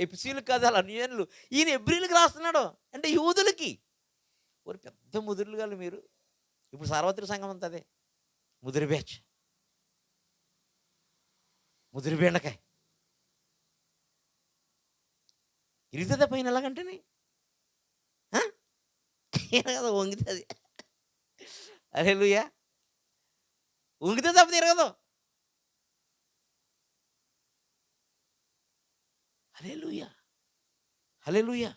ఎపిసీలకు కాదు, వాళ్ళు అన్యజనులు. ఈయన ఎబ్రిలకు రాస్తున్నాడు అంటే యూదులకి. ఒక పెద్ద ముదురులు కాదు మీరు. ఇప్పుడు సార్వత్రిక సంఘం అంతా అదే, ముదిరి బ్యాచ్, ముదిరి బెండకాయ ఇరుగుతుందా పైన ఎలాగంటేనే కదా వంగుతుంది. హల్లెలూయా. వంగితే తప్ప తిరగదు. హల్లెలూయా, హల్లెలూయా.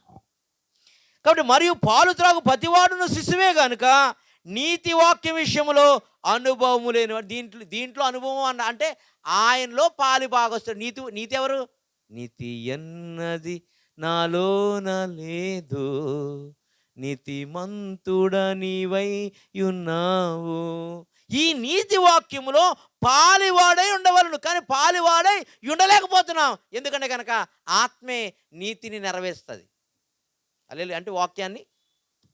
కాబట్టి మరియు పాలు త్రాగు ప్రతివాడును శిశువే కనుక నీతి వాక్యం విషయంలో అనుభవము లేనివాడు. దీంట్లో అనుభవం అంటే ఆయనలో పాలు బాగా వస్తాడు. నీతి ఎవరు? నీతి అన్నది నాలోన లేదు, నీతిమంతుడనివై ఉన్నావు. ఈ నీతి వాక్యములో పాలివాడై ఉండవలను, కానీ పాలివాడై ఉండలేకపోతున్నాం. ఎందుకంటే కనుక ఆత్మే నీతిని నెరవేరుస్తుంది. అల్లే అంటే వాక్యాన్ని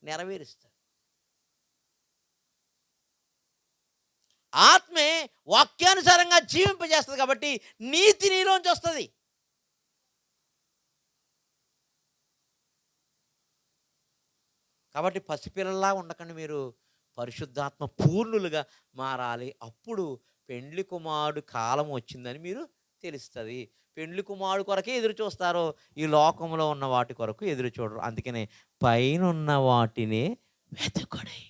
నెరవేరుస్తుంది. ఆత్మే వాక్యానుసారంగా జీవింపజేస్తుంది కాబట్టి నీతి నీలోంచి వస్తుంది. కాబట్టి పసిపిల్లల్లా ఉండకండి, మీరు పరిశుద్ధాత్మ పూర్ణులుగా మారాలి. అప్పుడు పెండ్లి కుమారుడు కాలం వచ్చిందని మీరు తెలుస్తుంది. పెండ్లి కుమారుడు కొరకే ఎదురు చూస్తారో, ఈ లోకంలో ఉన్న వాటి కొరకు ఎదురు చూడరు. అందుకనే పైన ఉన్న వాటినే వెతుకుడి,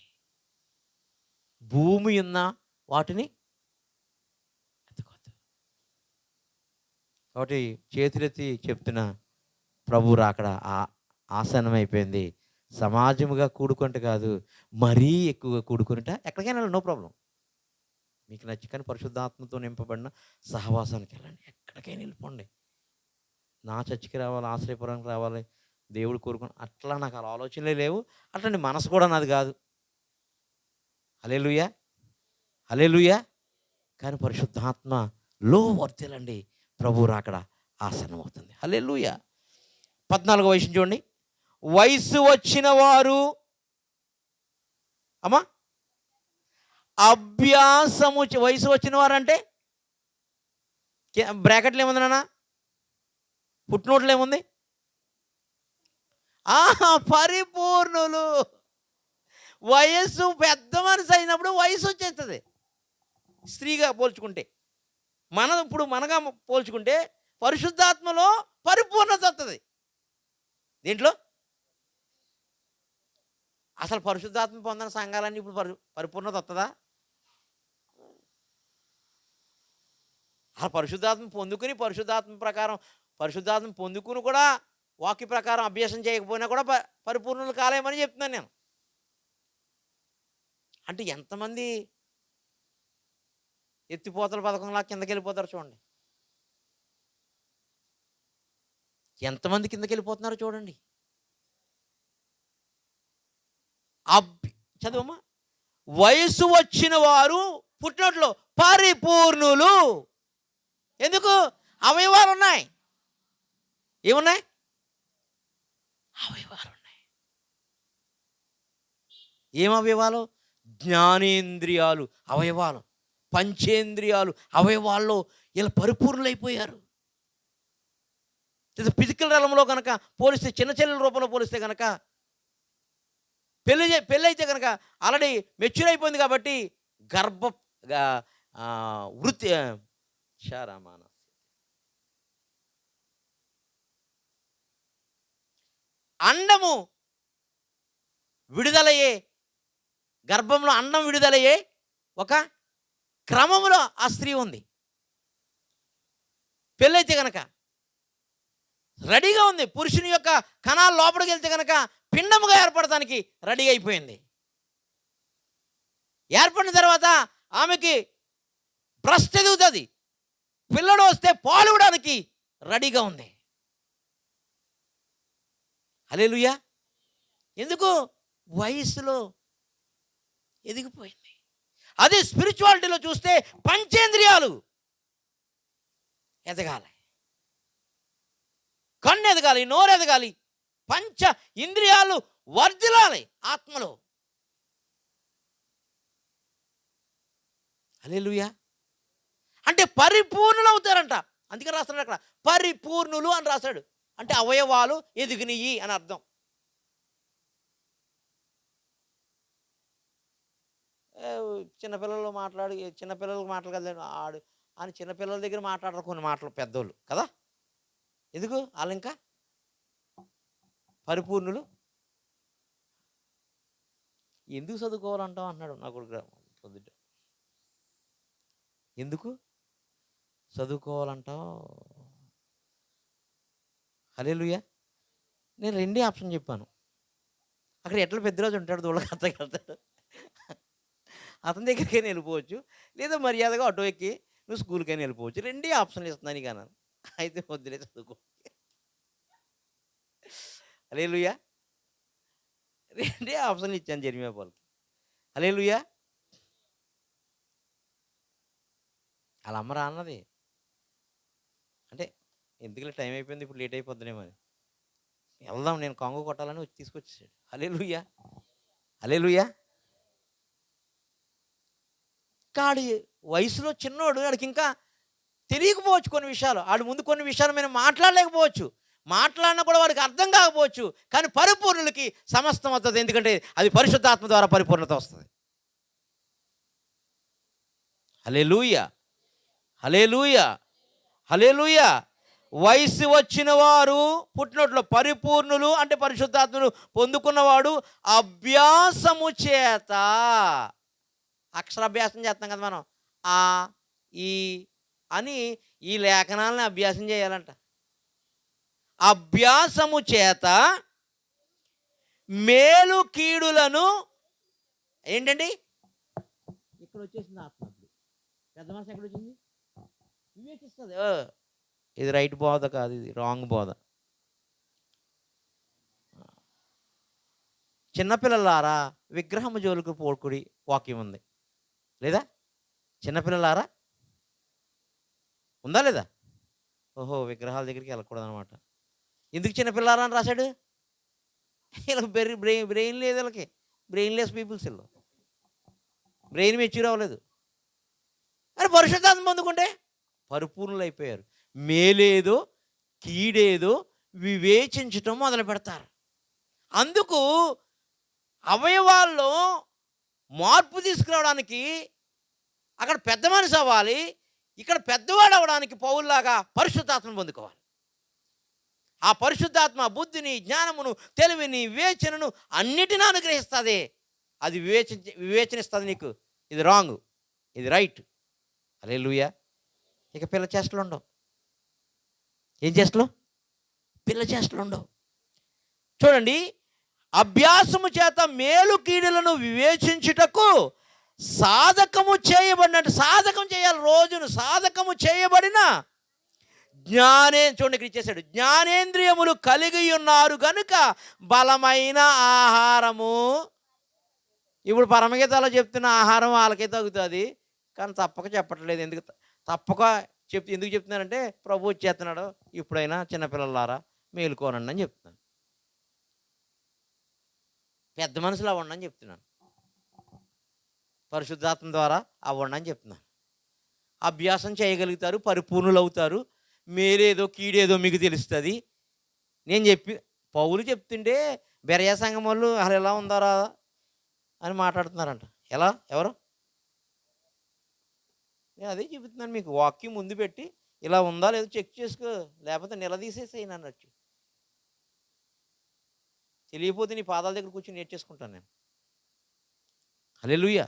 భూమి ఉన్న వాటిని వెతకొద్దు. కాబట్టి చేతులెత్తి చెప్తున్న ప్రభు రాకడ ఆసన్నమైపోయింది. సమాజముగా కూడుకుంటే కాదు, మరీ ఎక్కువగా కూడుకుంట ఎక్కడికైనా నో ప్రాబ్లం. మీకు నచ్చి కానీ పరిశుద్ధాత్మతో నింపబడిన సహవాసానికి వెళ్ళండి, ఎక్కడికైనా వెళ్ళిపోండి. నా చర్చికి రావాలి, ఆశ్రయపురానికి రావాలి, దేవుడు కోరుకుని అట్లా నాకు అలా ఆలోచనలే లేవు. అట్లాంటి మనసు కూడా నాది కాదు. హల్లెలూయా, హల్లెలూయా. కానీ పరిశుద్ధాత్మలో వర్తిల్లండి, ప్రభు రాకడ ఆసన్నమవుతుంది. హల్లెలూయా. 14వ వచనం చూడండి. వయసు వచ్చిన వారు అమ్మా అభ్యాసము. వయసు వచ్చిన వారు అంటే బ్రాకెట్లు ఏముంది నాన్న? పుట్టినోట్లు ఏముంది? పరిపూర్ణులు. వయస్సు పెద్ద మనిషి అయినప్పుడు వయసు వచ్చేస్తుంది. స్త్రీగా పోల్చుకుంటే మనగా పోల్చుకుంటే పరిశుద్ధాత్మలో పరిపూర్ణత వస్తుంది. దీంట్లో అసలు పరిశుద్ధాత్మ పొందిన సంఘాలన్నీ ఇప్పుడు పరిపూర్ణత వస్తుందా? ఆ పరిశుద్ధాత్మ పొందుకుని పరిశుద్ధాత్మ పొందుకుని కూడా వాక్య ప్రకారం అభ్యాసం చేయకపోయినా కూడా పరిపూర్ణులు కాలేమని చెప్తున్నాను నేను. అంటే ఎంతమంది ఎత్తిపోతల పథకంలా కిందకి వెళ్ళిపోతారు చూడండి. ఎంతమంది కిందకి వెళ్ళిపోతున్నారో చూడండి. చదవమ్మా. వయసు వచ్చిన వారు పుట్టినట్లు పరిపూర్ణులు. ఎందుకు? అవయవాలు ఉన్నాయి. ఏమున్నాయి? అవయవాలు ఉన్నాయి. ఏం అవయవాలు? జ్ఞానేంద్రియాలు అవయవాలు, పంచేంద్రియాలు అవయవాల్లో ఇలా పరిపూర్ణులైపోయారు. ఫిజికల్ రంగంలో కనుక పోలిస్తే, చిన్న చెల్లెల రూపంలో పోలిస్తే కనుక పెళ్ళి అయితే కనుక ఆల్రెడీ మెచ్యూర్ అయిపోయింది కాబట్టి వృత్తి అండము విడుదలయ్యే, గర్భంలో అండం విడుదలయ్యే ఒక క్రమంలో ఆ స్త్రీ ఉంది. పెళ్ళైతే కనుక రెడీగా ఉంది. పురుషుని యొక్క కణాలు లోపలికి వెళ్తే కనుక పిండముగా ఏర్పడటానికి రెడీ అయిపోయింది. ఏర్పడిన తర్వాత ఆమెకి బ్రస్ట్ ఎదుగుతుంది. పిల్లడు వస్తే పాలు ఇవ్వడానికి రెడీగా ఉంది. హల్లెలూయా. ఎందుకు? వయసులో ఎదిగిపోయింది. అదే స్పిరిచువాలిటీలో చూస్తే పంచేంద్రియాలు ఎదగాలి, కన్ను ఎదగాలి, నోరు ఎదగాలి, పంచ ఇంద్రియాలు వర్ధిల్లాలి ఆత్మలో. హల్లెలూయా. అంటే పరిపూర్ణులు అవుతారంట. అందుకని రాస్తున్నాడు అక్కడ పరిపూర్ణులు అని రాశాడు. అంటే అవయవాలు ఎదిగినయి అని అర్థం. చిన్నపిల్లలు మాట్లాడి చిన్నపిల్లలకు మాటలు కదా ఆడు అని చిన్నపిల్లల దగ్గర మాట్లాడరు కొన్ని మాటలు పెద్దోళ్ళు కదా. ఎందుకు? వాళ్ళు ఇంకా పరిపూర్ణులు. ఎందుకు చదువుకోవాలంటాం అంటున్నాడు నా కొడుకు పొద్దుట. ఎందుకు చదువుకోవాలంటావు? హల్లెలూయా. నేను రెండే ఆప్షన్ చెప్పాను. అక్కడ ఎట్లా పెద్దరాజు ఉంటాడు, దూళ్ళకి అత్తకి వెళ్తాడు, అతని దగ్గరికైనా వెళ్ళిపోవచ్చు, లేదా మర్యాదగా ఆటో ఎక్కి నువ్వు స్కూల్కైనా వెళ్ళిపోవచ్చు. రెండే ఆప్షన్లు ఇస్తున్నాను ఇక అన్నాను. అయితే వద్దులే చదువుకో. హల్లెలూయా. రెండే ఆప్షన్లు ఇచ్చాను జెర్మియా వాళ్ళకి. హల్లెలూయా. వాళ్ళ అమ్మ రా అన్నది. అంటే ఎందుకులే టైం అయిపోయింది, ఇప్పుడు లేట్ అయిపోద్దునేమో అని. వెళ్దాం నేను కాంగో కొట్టాలని వచ్చి తీసుకొచ్చేసాడు. హల్లెలూయా. హల్లెలూయా. కాడు వయసులో చిన్నోడు, వాడికి ఇంకా తెలియకపోవచ్చు కొన్ని విషయాలు. ఆడు ముందు కొన్ని విషయాలు మేము మాట్లాడలేకపోవచ్చు, మాట్లాడినా కూడా వాడికి అర్థం కాకపోవచ్చు. కానీ పరిపూర్ణులకి సమస్తం వస్తుంది. ఎందుకంటే అది పరిశుద్ధాత్మ ద్వారా పరిపూర్ణత వస్తుంది. హల్లెలూయా. హల్లెలూయా. హల్లెలూయా. వయసు వచ్చిన వారు పుట్టినట్లు పరిపూర్ణులు అంటే పరిశుద్ధాత్మను పొందుకున్నవాడు అభ్యాసము చేత, అక్షరాభ్యాసం చేస్తాం కదా మనం, ఆ ఈ అని ఈ లేఖనాలను అభ్యాసం చేయాలంట. అభ్యాసము చేత మేలు కీడులను ఏంటండి ఇక్కడ వచ్చేసింది ఆత్మ. పెద్ద మనసు ఎక్కడ వచ్చింది? వివేచిస్తుంది. ఇది రైట్ బోధ కాదు, ఇది రాంగ్ బోధ. చిన్నపిల్లలారా విగ్రహము జోలికి పోకుడి వాక్యం ఉంది లేదా? చిన్నపిల్లలారా ఉందా లేదా? ఓహో, విగ్రహాల దగ్గరికి వెళ్ళకూడదు అనమాట. ఎందుకు చిన్నపిల్లారా అని రాశాడు? వీళ్ళకి బ్రెయిన్ లేదు, వీళ్ళకి బ్రెయిన్లెస్ పీపుల్స్, వీళ్ళు బ్రెయిన్ మెచ్యూర్ అవ్వలేదు. అని పరిశుద్ధాత్మ పొందుకుంటే పరిపూర్ణులు అయిపోయారు. మేలేదో కీడేదో వివేచించటం మొదలు పెడతారు. అందుకు అవయవాల్లో మార్పు తీసుకురావడానికి అక్కడ పెద్ద మనిషి అవ్వాలి, ఇక్కడ పెద్దవాడు అవ్వడానికి పౌల్లాగా పరిశుద్ధాత్మను పొందుకోవాలి. ఆ పరిశుద్ధాత్మ బుద్ధిని, జ్ఞానమును, తెలివిని, వివేచనను అన్నిటినీ అనుగ్రహిస్తుంది. అది వివేచనిస్తుంది నీకు, ఇది రాంగ్, ఇది రైట్. హల్లెలూయా. ఇక పిల్ల చేష్టలు ఉండవు. ఏం చేష్టలు? పిల్ల చేష్టలు ఉండవు. చూడండి, అభ్యాసము చేత మేలు కీడులను వివేచించుటకు సాధకము చేయబడినట్టు, సాధకం చేయాలి రోజును, సాధకము చేయబడిన చూడండి ఇక్కడ ఇచ్చేసాడు, జ్ఞానేంద్రియములు కలిగి ఉన్నారు కనుక బలమైన ఆహారము. ఇప్పుడు పరమగీతాలో చెప్తున్న ఆహారం వాళ్ళకే తగ్గుతుంది, కానీ తప్పక చెప్పట్లేదు. ఎందుకు తప్పక ఎందుకు చెప్తున్నానంటే ప్రభు వచ్చేస్తున్నాడు, ఇప్పుడైనా చిన్నపిల్లలారా మేలుకోనండి అని చెప్తున్నాను, పెద్ద మనుషులు అవ్వండి అని చెప్తున్నాను, పరిశుద్ధాత్మ ద్వారా అవ్వండి అని చెప్తున్నాను. అభ్యాసం చేయగలుగుతారు, పరిపూర్ణులు అవుతారు, మేలేదో కీడేదో మీకు తెలుస్తుంది. నేను పౌలు చెప్తుంటే బెరయా సంఘం వాళ్ళు అసలు ఎలా ఉందారా అని మాట్లాడుతున్నారంట. ఎలా? ఎవరు? నేను అదే చెబుతున్నాను మీకు, వాక్యం ముందు పెట్టి ఇలా ఉందా లేదో చెక్ చేసుకో, లేకపోతే నిలదీసేసేయి నన్ను వచ్చి. తెలియకపోతే నీ పాదాల దగ్గర కూర్చొని నేర్చేసుకుంటాను నేను. హల్లెలూయా.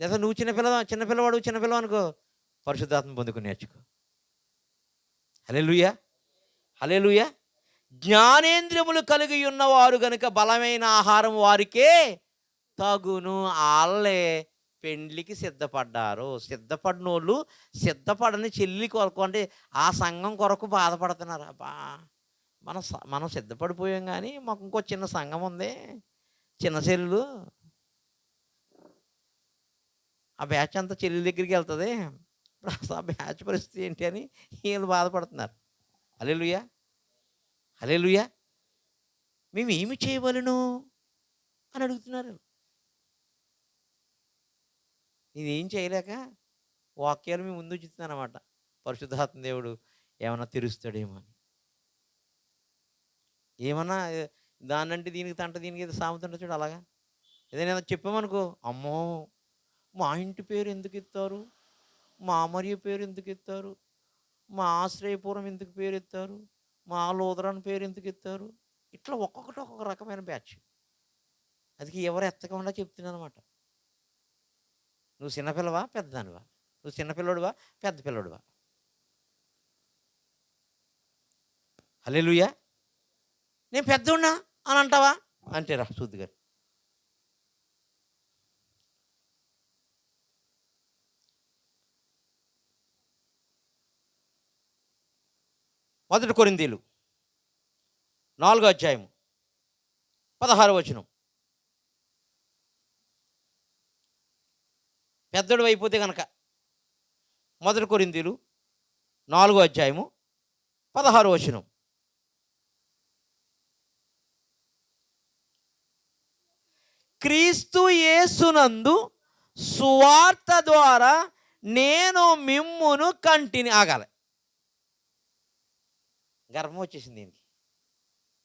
లేదా నువ్వు చిన్నపిల్లవాడు అనుకో, పరిశుద్ధాత్మ పొందుకుని నేర్చుకో. హల్లెలూయా. హల్లెలూయా. జ్ఞానేంద్రియములు కలిగి ఉన్నవారు గనుక బలమైన ఆహారం వారికే తగును. వాళ్ళే పెండ్లికి సిద్ధపడ్డారు. సిద్ధపడినోళ్ళు సిద్ధపడని చెల్లి కొరకు అంటే ఆ సంఘం కొరకు బాధపడుతున్నారు. అబ్బా మనం సిద్ధపడిపోయాం, కానీ మాకు ఇంకో చిన్న సంఘం ఉంది, చిన్న చెల్లెలు. ఆ బ్యాచ్ అంతా చెల్లెల దగ్గరికి వెళ్తుంది. ఇప్పుడు అసలు ఆ బ్యాచ్ పరిస్థితి ఏంటి అని వీళ్ళు బాధపడుతున్నారు. హల్లెలూయా, హల్లెలూయా. మేము ఏమి చేయవలెను అని అడుగుతున్నారు. నేనేం చేయలేక వాక్యాలు మీ ముందు ఉంచుతున్నాను అనమాట. పరిశుద్ధాత్మ దేవుడు ఏమన్నా తెరుస్తాడేమో అని. ఏమన్నా దాన్నంటే దీనికి తంట దీనికి ఏదో సామెత ఉంటుంది చూడు, అలాగా ఏదైనా చెప్పామనుకో, అమ్మో మా ఇంటి పేరు ఎందుకు ఎత్తారు, మా అమర్య పేరు ఎందుకు ఎత్తారు, మా ఆశ్రయపురం ఎందుకు పేరు ఎత్తారు, మా లోదరాన్ పేరు ఎందుకు ఎత్తారు, ఇట్లా ఒక్కొక్కటి ఒక్కొక్క రకమైన బ్యాచ్. అది ఎవరు ఎత్తకుండా చెప్తున్నాను అనమాట. నువ్వు చిన్నపిల్లవా పెద్దదానివా, నువ్వు చిన్నపిల్లడువా పెద్ద పిల్లడువా. హల్లెలూయా. నేను పెద్దోడినా అని అంటావా అంటే రా సూది గారు. మొదటి కొరింథీలు 4:16 పెద్దోడు అయిపోతే కనుక మొదటి కొరింథీలు 4:16 క్రీస్తు యేసునందు సువార్త ద్వారా నేను మిమ్మును కంటిని. ఆగాలి, గర్వం వచ్చేసింది దీనికి.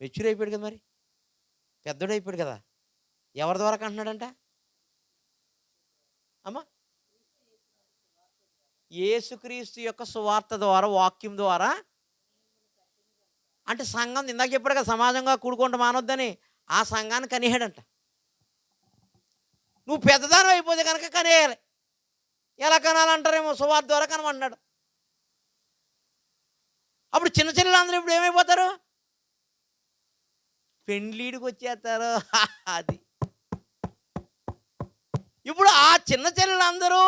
మెచ్యూర్ అయిపోయాడు కదా, మరి పెద్దోడు అయిపోయాడు కదా. ఎవరి ద్వారా కంటున్నాడంట అమ్మా? యేసుక్రీస్తు యొక్క సువార్త ద్వారా, వాక్యం ద్వారా. అంటే సంఘం ఇందాక చెప్పాడు కదా, సమాజంగా కూడుకుంటూ మానొద్దని. ఆ సంఘాన్ని కనేయాడంట. నువ్వు పెద్దదానం అయిపోతే కనుక కనేయాలి. ఎలా కనాలంటారేమో, సువార్త ద్వారా కనమన్నాడు. అప్పుడు చిన్న చెల్లెలందరూ ఇప్పుడు ఏమైపోతారు, పెండ్లీడికి వచ్చేస్తారు. అది ఇప్పుడు ఆ చిన్న చెల్లెలందరూ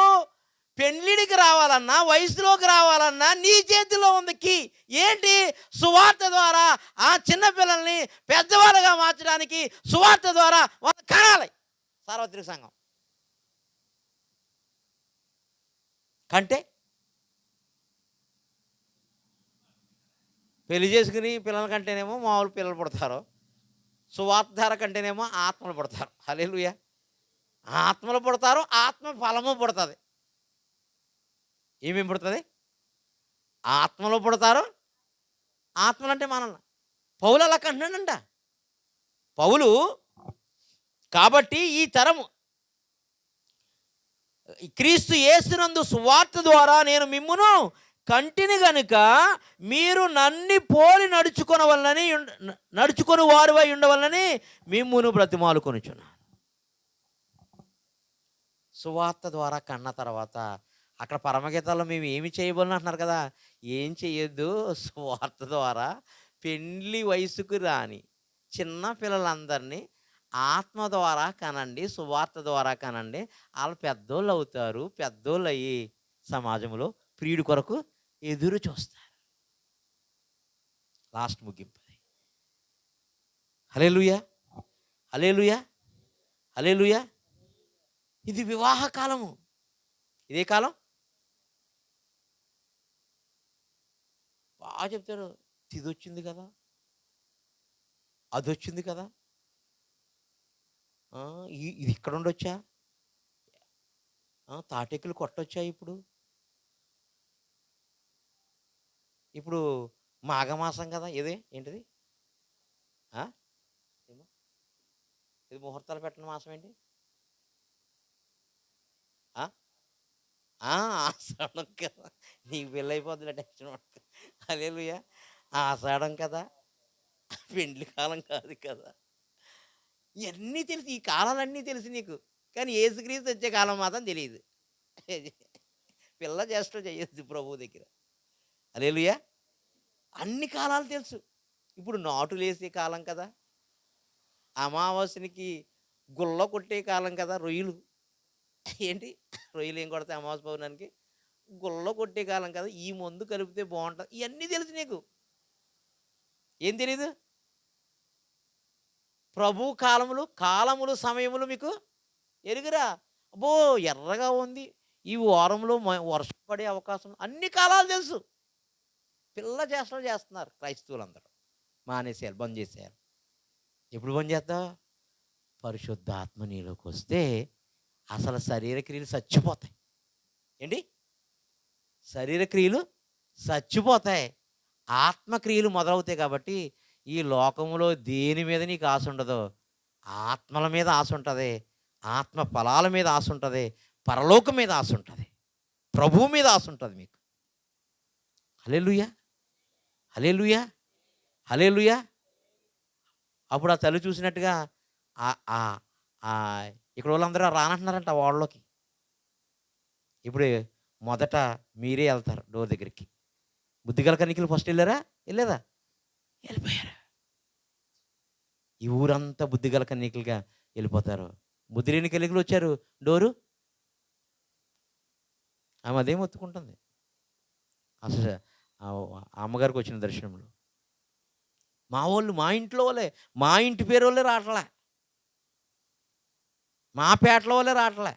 పెండ్లిడికి రావాలన్నా, వయసులోకి రావాలన్నా నీ చేతిలో ఉంది కీ. ఏంటి? సువార్త ద్వారా ఆ చిన్నపిల్లల్ని పెద్దవాళ్ళుగా మార్చడానికి సువార్త ద్వారా వాళ్ళు కనాలి. సార్వత్రిక సంఘం కంటే పెళ్లి చేసుకుని పిల్లల కంటేనేమో మామూలు పిల్లలు పుడతారు, సువార్త ధార కంటేనేమో ఆత్మలు పుడతారు. హల్లెలూయా. ఆత్మలు పుడతారు, ఆత్మ ఫలము పుడుతుంది. ఏమేమి పుడుతుంది? ఆత్మలు పుడతారు. ఆత్మలు అంటే మనల్ని. పౌలు అలా కంటున్నాడంట. పౌలు కాబట్టి ఈ తరము క్రీస్తు యేసునందు సువార్త ద్వారా నేను మిమ్మును కంటిని గనుక మీరు నన్ను పోలి నడుచుకొని వారువై ఉండవలని మిమ్మును బ్రతిమాలుకొనుచున్నాను. సువార్త ద్వారా కన్న తర్వాత అక్కడ పరమగీతాల్లో మేము ఏమి చేయబోలని అంటున్నారు కదా. ఏం చేయొద్దు, సువార్త ద్వారా పెండ్లి వయసుకు రాని చిన్న పిల్లలందరినీ ఆత్మ ద్వారా కనండి, సువార్త ద్వారా కనండి. వాళ్ళు పెద్దోళ్ళు అవుతారు. పెద్దోళ్ళు అయ్యి సమాజంలో ప్రియుడి కొరకు ఎదురు చూస్తారు. లాస్ట్ ముగింపు. హల్లెలూయా, హల్లెలూయా, హల్లెలూయా. ఇది వివాహ కాలము. ఇదే కాలం బాగా చెప్తారు. ఇది వచ్చింది కదా, అది వచ్చింది కదా, ఇది ఇక్కడ ఉండొచ్చా, తాటెక్కులు కొట్టొచ్చా, ఇప్పుడు మాఘమాసం కదా, ఏంటిది ఇది ముహూర్తాలు పెట్టిన మాసం ఏంటి? ఆషాఢం కదా. నీకు పెళ్ళి అయిపోద్దిలే, టెన్షన్ పడక. హల్లెలూయా. ఆషాఢం కదా, పెండ్లి కాలం కాదు కదా. ఇవన్నీ తెలుసు, ఈ కాలాలన్నీ తెలుసు నీకు. కానీ యేసుక్రీస్తు వచ్చే కాలం మాత్రం తెలియదు. పిల్ల చేష్టలు చేయొద్దు ప్రభువు దగ్గర. హల్లెలూయా. అన్ని కాలాలు తెలుసు. ఇప్పుడు నాటులు వేసే కాలం కదా, అమావాస్యనికి గుల్ల కొట్టే కాలం కదా, రొయ్యలు ఏంటి రొయ్యలు ఏం కొడతాయి అమావాస్య పౌర్ణానికి? గుల్ల కొట్టే కాలం కదా. ఈ మందు కలిపితే బాగుంటుంది. ఇవన్నీ తెలుసు నీకు. ఏం తెలీదు? ప్రభు కాలములు సమయములు మీకు ఎరుగురా? అబ్బో! ఎర్రగా ఉంది. ఈ వారంలో వర్షం పడే అవకాశం, అన్ని కాలాలు తెలుసు. పిల్ల చేష్టలు చేస్తున్నారు క్రైస్తవులందరూ. మానేసేయాలి, బంద్ చేసేయాలి. ఎప్పుడు బంద్ చేద్దాం? పరిశుద్ధాత్మ నీలోకి వస్తే అసలు శరీర క్రియలు చచ్చిపోతాయి. ఏంటి? శరీర క్రియలు చచ్చిపోతాయి. ఆత్మక్రియలు మొదలవుతాయి. కాబట్టి ఈ లోకంలో దేని మీద నీకు ఆశ ఉండదో, ఆత్మల మీద ఆశ ఉంటుంది, ఆత్మ ఫలాల మీద ఆశ ఉంటుంది, పరలోకం మీద ఆశ ఉంటుంది, ప్రభువు మీద ఆశ ఉంటుంది మీకు. హల్లెలూయా, హల్లెలూయా, హల్లెలూయా. అప్పుడు ఆ తల్లి చూసినట్టుగా ఇక్కడ వాళ్ళందరూ రానంటున్నారంట వాళ్ళలోకి. ఇప్పుడు మొదట మీరే వెళ్తారు డోర్ దగ్గరికి. బుద్ధిగల కన్నికలు ఫస్ట్ వెళ్ళారా? వెళ్ళలేదా? వెళ్ళిపోయారు. ఈ ఊరంతా బుద్ధిగల కన్నికలుగా వెళ్ళిపోతారు. బుద్ధి లేని కన్నికలు వచ్చారు, డోరు ఆమె అదేం ఒత్తుకుంటుంది. అసలు ఆ అమ్మగారికి వచ్చిన దర్శనంలో మా వాళ్ళు, మా ఇంట్లో వాళ్ళే, మా ఇంటి పేరు వాళ్ళే రావట్లే, మా పేటలో వాళ్ళే రావట్లే.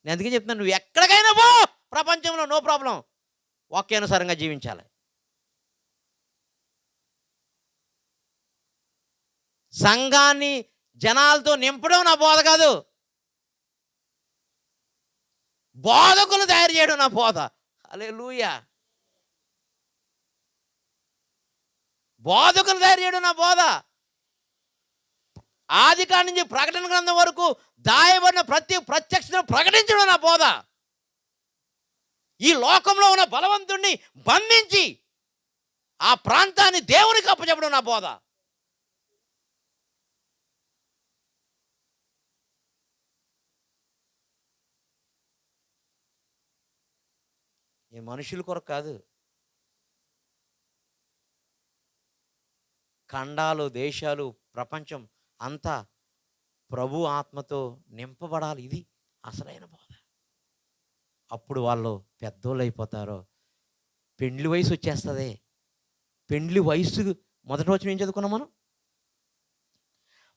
నేను అందుకే చెప్తున్నాను, నువ్వు ఎక్కడికైనా పో ప్రపంచంలో, నో ప్రాబ్లం, వాక్యానుసారంగా జీవించాలి. సంఘాన్ని జనాలతో నింపడం నా బోధ కాదు, బోధకులు తయారు చేయడం నా బోధ. హల్లెలూయా. బోధకులు తయారు చేయడం నా బోధ. ఆదికాండం నుంచి ప్రకటన గ్రంథం వరకు దాయబడిన ప్రతి ప్రత్యక్షను ప్రకటించడం నా బోధ. ఈ లోకంలో ఉన్న బలవంతుణ్ణి బంధించి ఆ ప్రాంతాన్ని దేవునికి అప్పచెప్పడం నా బోధ. ఈ మనుషుల కొరకు కాదు, ఖండాలు, దేశాలు, ప్రపంచం అంతా ప్రభు ఆత్మతో నింపబడాలి. ఇది అసలైన బోధ. అప్పుడు వాళ్ళు పెద్దోళ్ళు అయిపోతారో, పెండ్లి వయసు వచ్చేస్తుంది. పెండ్లి వయసు మొదటి రోజు ఏం చదువుకున్నాం మనం?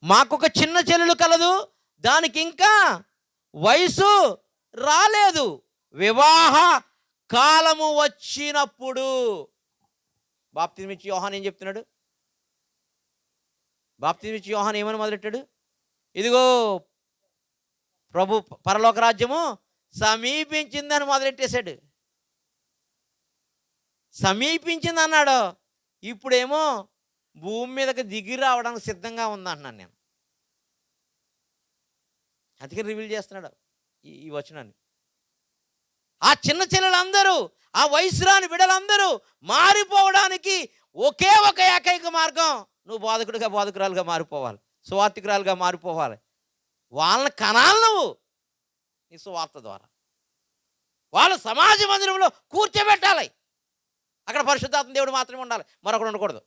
మాకొక చిన్న చెల్లెలు కలదు, దానికి ఇంకా వయసు రాలేదు, వివాహ కాలము వచ్చినప్పుడు. బాప్తిస్మిచ్చి యోహాన్ ఏం చెప్తున్నాడు? బాప్తిస్మిచ్చి యోహాన్ ఏమని మొదలెట్టాడు? ఇదిగో ప్రభు పరలోక రాజ్యము సమీపించిందని మొదలెట్టేశాడు. సమీపించింది అన్నాడు. ఇప్పుడేమో భూమి మీదకి దిగి రావడానికి సిద్ధంగా ఉందంటున్నాను నేను. అందుకని రివీల్ చేస్తున్నాడు ఈ వచనాన్ని. ఆ చిన్న చెల్లెలందరూ, ఆ వయసురాని బిడ్డలందరూ మారిపోవడానికి ఒకే ఒక ఏకైక మార్గం, నువ్వు బోధకురాలుగా మారిపోవాలి, సువార్తికురాలుగా మారిపోవాలి. వాళ్ళని కనాలి నువ్వు నీ సువార్త ద్వారా. వాళ్ళు సమాజ మందిరంలో కూర్చోబెట్టాలి. అక్కడ పరిశుద్ధాత్మ దేవుడు మాత్రమే ఉండాలి, మరొకడు ఉండకూడదు.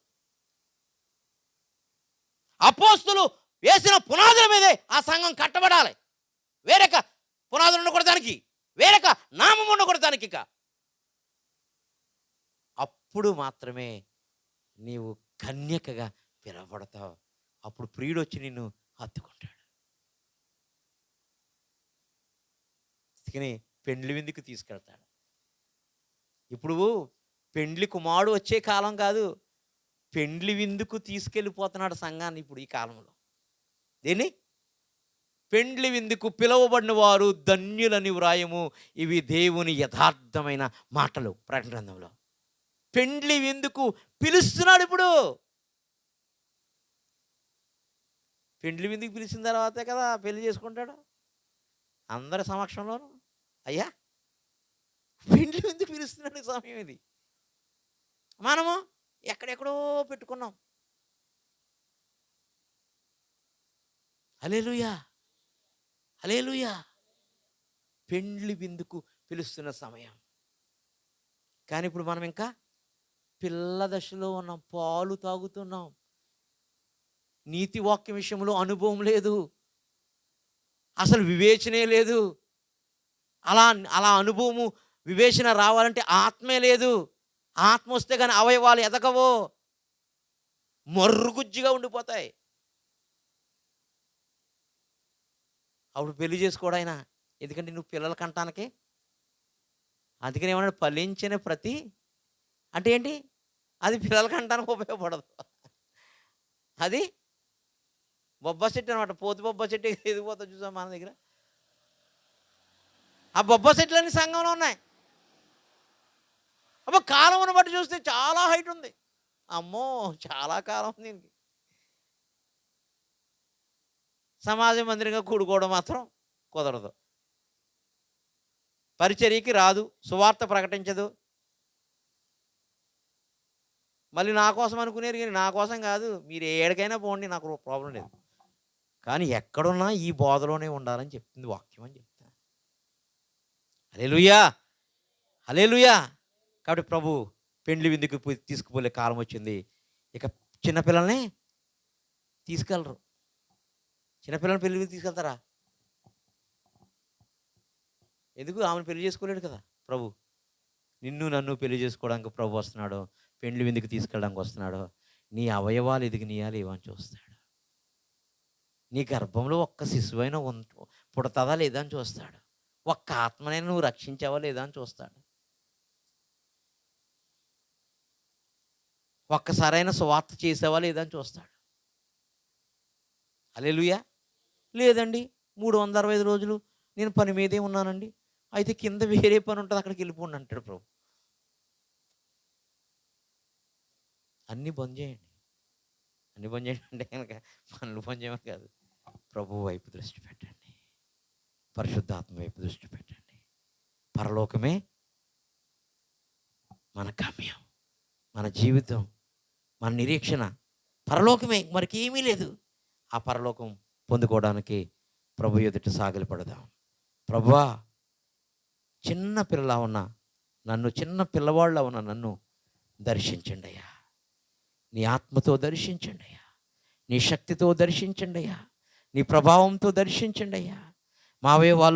అపోస్తులు వేసిన పునాదుల మీదే ఆ సంఘం కట్టబడాలి. వేరొక పునాదులు ఉండకూడదు దానికి, వేరొక నామం ఉండకూడదు దానికి. ఇక అప్పుడు మాత్రమే నీవు కన్యకగా పిలవబడతావు. అప్పుడు ప్రియుడు వచ్చి నిన్ను హత్తుకుంటాడు. అందుకని పెండ్లి విందుకు తీసుకెళ్తాడు. ఇప్పుడు పెండ్లి కుమారుడు వచ్చే కాలం కాదు, పెండ్లి విందుకు తీసుకెళ్ళిపోతున్నాడు సంఘాన్ని ఇప్పుడు ఈ కాలంలో. దేన్ని? పెండ్లి విందుకు పిలువబడిన వారు ధన్యులని వ్రాయము. ఇవి దేవుని యథార్థమైన మాటలు. ప్రకటన గ్రంథంలో పెండ్లి విందుకు పిలుస్తున్నాడు. ఇప్పుడు పెండ్లి విందుకు పిలిచిన తర్వాతే కదా పెళ్లి చేసుకుంటాడు అందరి సమక్షంలోనూ. అయ్యా, పెండ్లి విందుకు పిలుస్తున్నాడు సమయం ఇది. మనము ఎక్కడెక్కడో పెట్టుకున్నాం. హల్లెలూయా, హల్లెలూయా. పెండ్లి విందుకు పిలుస్తున్న సమయం. కానీ ఇప్పుడు మనం ఇంకా పిల్ల దశలో ఉన్నాం, పాలు తాగుతున్నాం. నీతి వాక్యం విషయంలో అనుభవం లేదు, అసలు వివేచనే లేదు. అలా అనుభవము వివేచన రావాలంటే ఆత్మే లేదు. ఆత్మ వస్తే కానీ అవయవాలు ఎదగవో. మర్రుగుజ్జిగా ఉండిపోతాయి. అప్పుడు పెళ్లి చేసుకోడు ఆయన. ఎందుకంటే నువ్వు పిల్లలు కంటానికి. అందుకని ఏమన్నాడు, ఫలించిన ప్రతి అంటే ఏంటి? అది పిల్లలు కంటానికి ఉపయోగపడదు. అది బొబ్బా చెట్టు అనమాట. పోతు బొబ్బా చెట్టు ఎదిగిపోతుంది చూసాం మన దగ్గర. ఆ బొబ్బా చెట్లన్నీ సంఘంలో ఉన్నాయి. అబ్బా కాలంను బట్టి చూస్తే చాలా హైట్ ఉంది. అమ్మో చాలా కాలం ఉంది దీనికి. సమాజ మందిరంగా కూడుకోవడం మాత్రం కుదరదు. పరిచర్యకి రాదు, సువార్త ప్రకటించదు. మళ్ళీ నా కోసం అనుకునేరు, కానీ నా కోసం కాదు. మీరు ఏడికైనా పోండి, నాకు ప్రాబ్లం లేదు. కానీ ఎక్కడున్నా ఈ బోధలోనే ఉండాలని చెప్తుంది వాక్యం అని చెప్తాను. హల్లెలూయా, హల్లెలూయా. కాబట్టి ప్రభు పెండ్లి విందుకు తీసుకుపోలే కాలం వచ్చింది. ఇక చిన్నపిల్లల్ని తీసుకెళ్ళరు. చిన్నపిల్లల్ని పెళ్లి విందుకు తీసుకెళ్తారా? ఎందుకు? ఆమెను పెళ్లి చేసుకోలేడు కదా ప్రభు. నిన్ను నన్ను పెళ్లి చేసుకోవడానికి ప్రభు వస్తున్నాడు. పెండ్లి విందుకు తీసుకెళ్ళడానికి వస్తున్నాడు. నీ అవయవాలు ఎదిగినీయాలి ఏమని చూస్తాడు. నీ గర్భంలో ఒక్క శిశువైనా పుడతాదా లేదా అని చూస్తాడు. ఒక్క ఆత్మనైనా నువ్వు రక్షించావా లేదా అని చూస్తాడు. ఒక్కసారైనా సువార్త చేసావా లేదా అని చూస్తాడు. హల్లెలూయా. లేదండి 365 రోజులు నేను పని మీదే ఉన్నానండి. అయితే కింద వేరే పని ఉంటుంది, అక్కడికి వెళ్ళిపోండి అంటాడు ప్రభు. అన్నీ బంద్ చేయండి. అన్నీ బంద్ చేయండి అంటే కనుక పనులు బంద్ చేయమని కాదు. ప్రభు వైపు దృష్టి పెట్టండి. పరిశుద్ధాత్మ వైపు దృష్టి పెట్టండి. పరలోకమే మన గమ్యం, మన జీవితం, మన నిరీక్షణ పరలోకమే, మరికేమీ లేదు. ఆ పరలోకం పొందుకోవడానికి ప్రభు ఎదుట సాగిలి పడదాం. ప్రభువా, చిన్న పిల్లలా ఉన్న నన్ను, చిన్న పిల్లవాళ్ళ ఉన్న నన్ను దర్శించండి అయ్యా. నీ ఆత్మతో దర్శించండి అయ్యా. నీ శక్తితో దర్శించండి అయ్యా. నీ ప్రభావంతో దర్శించండి అయ్యా. మా అవయవాల్లో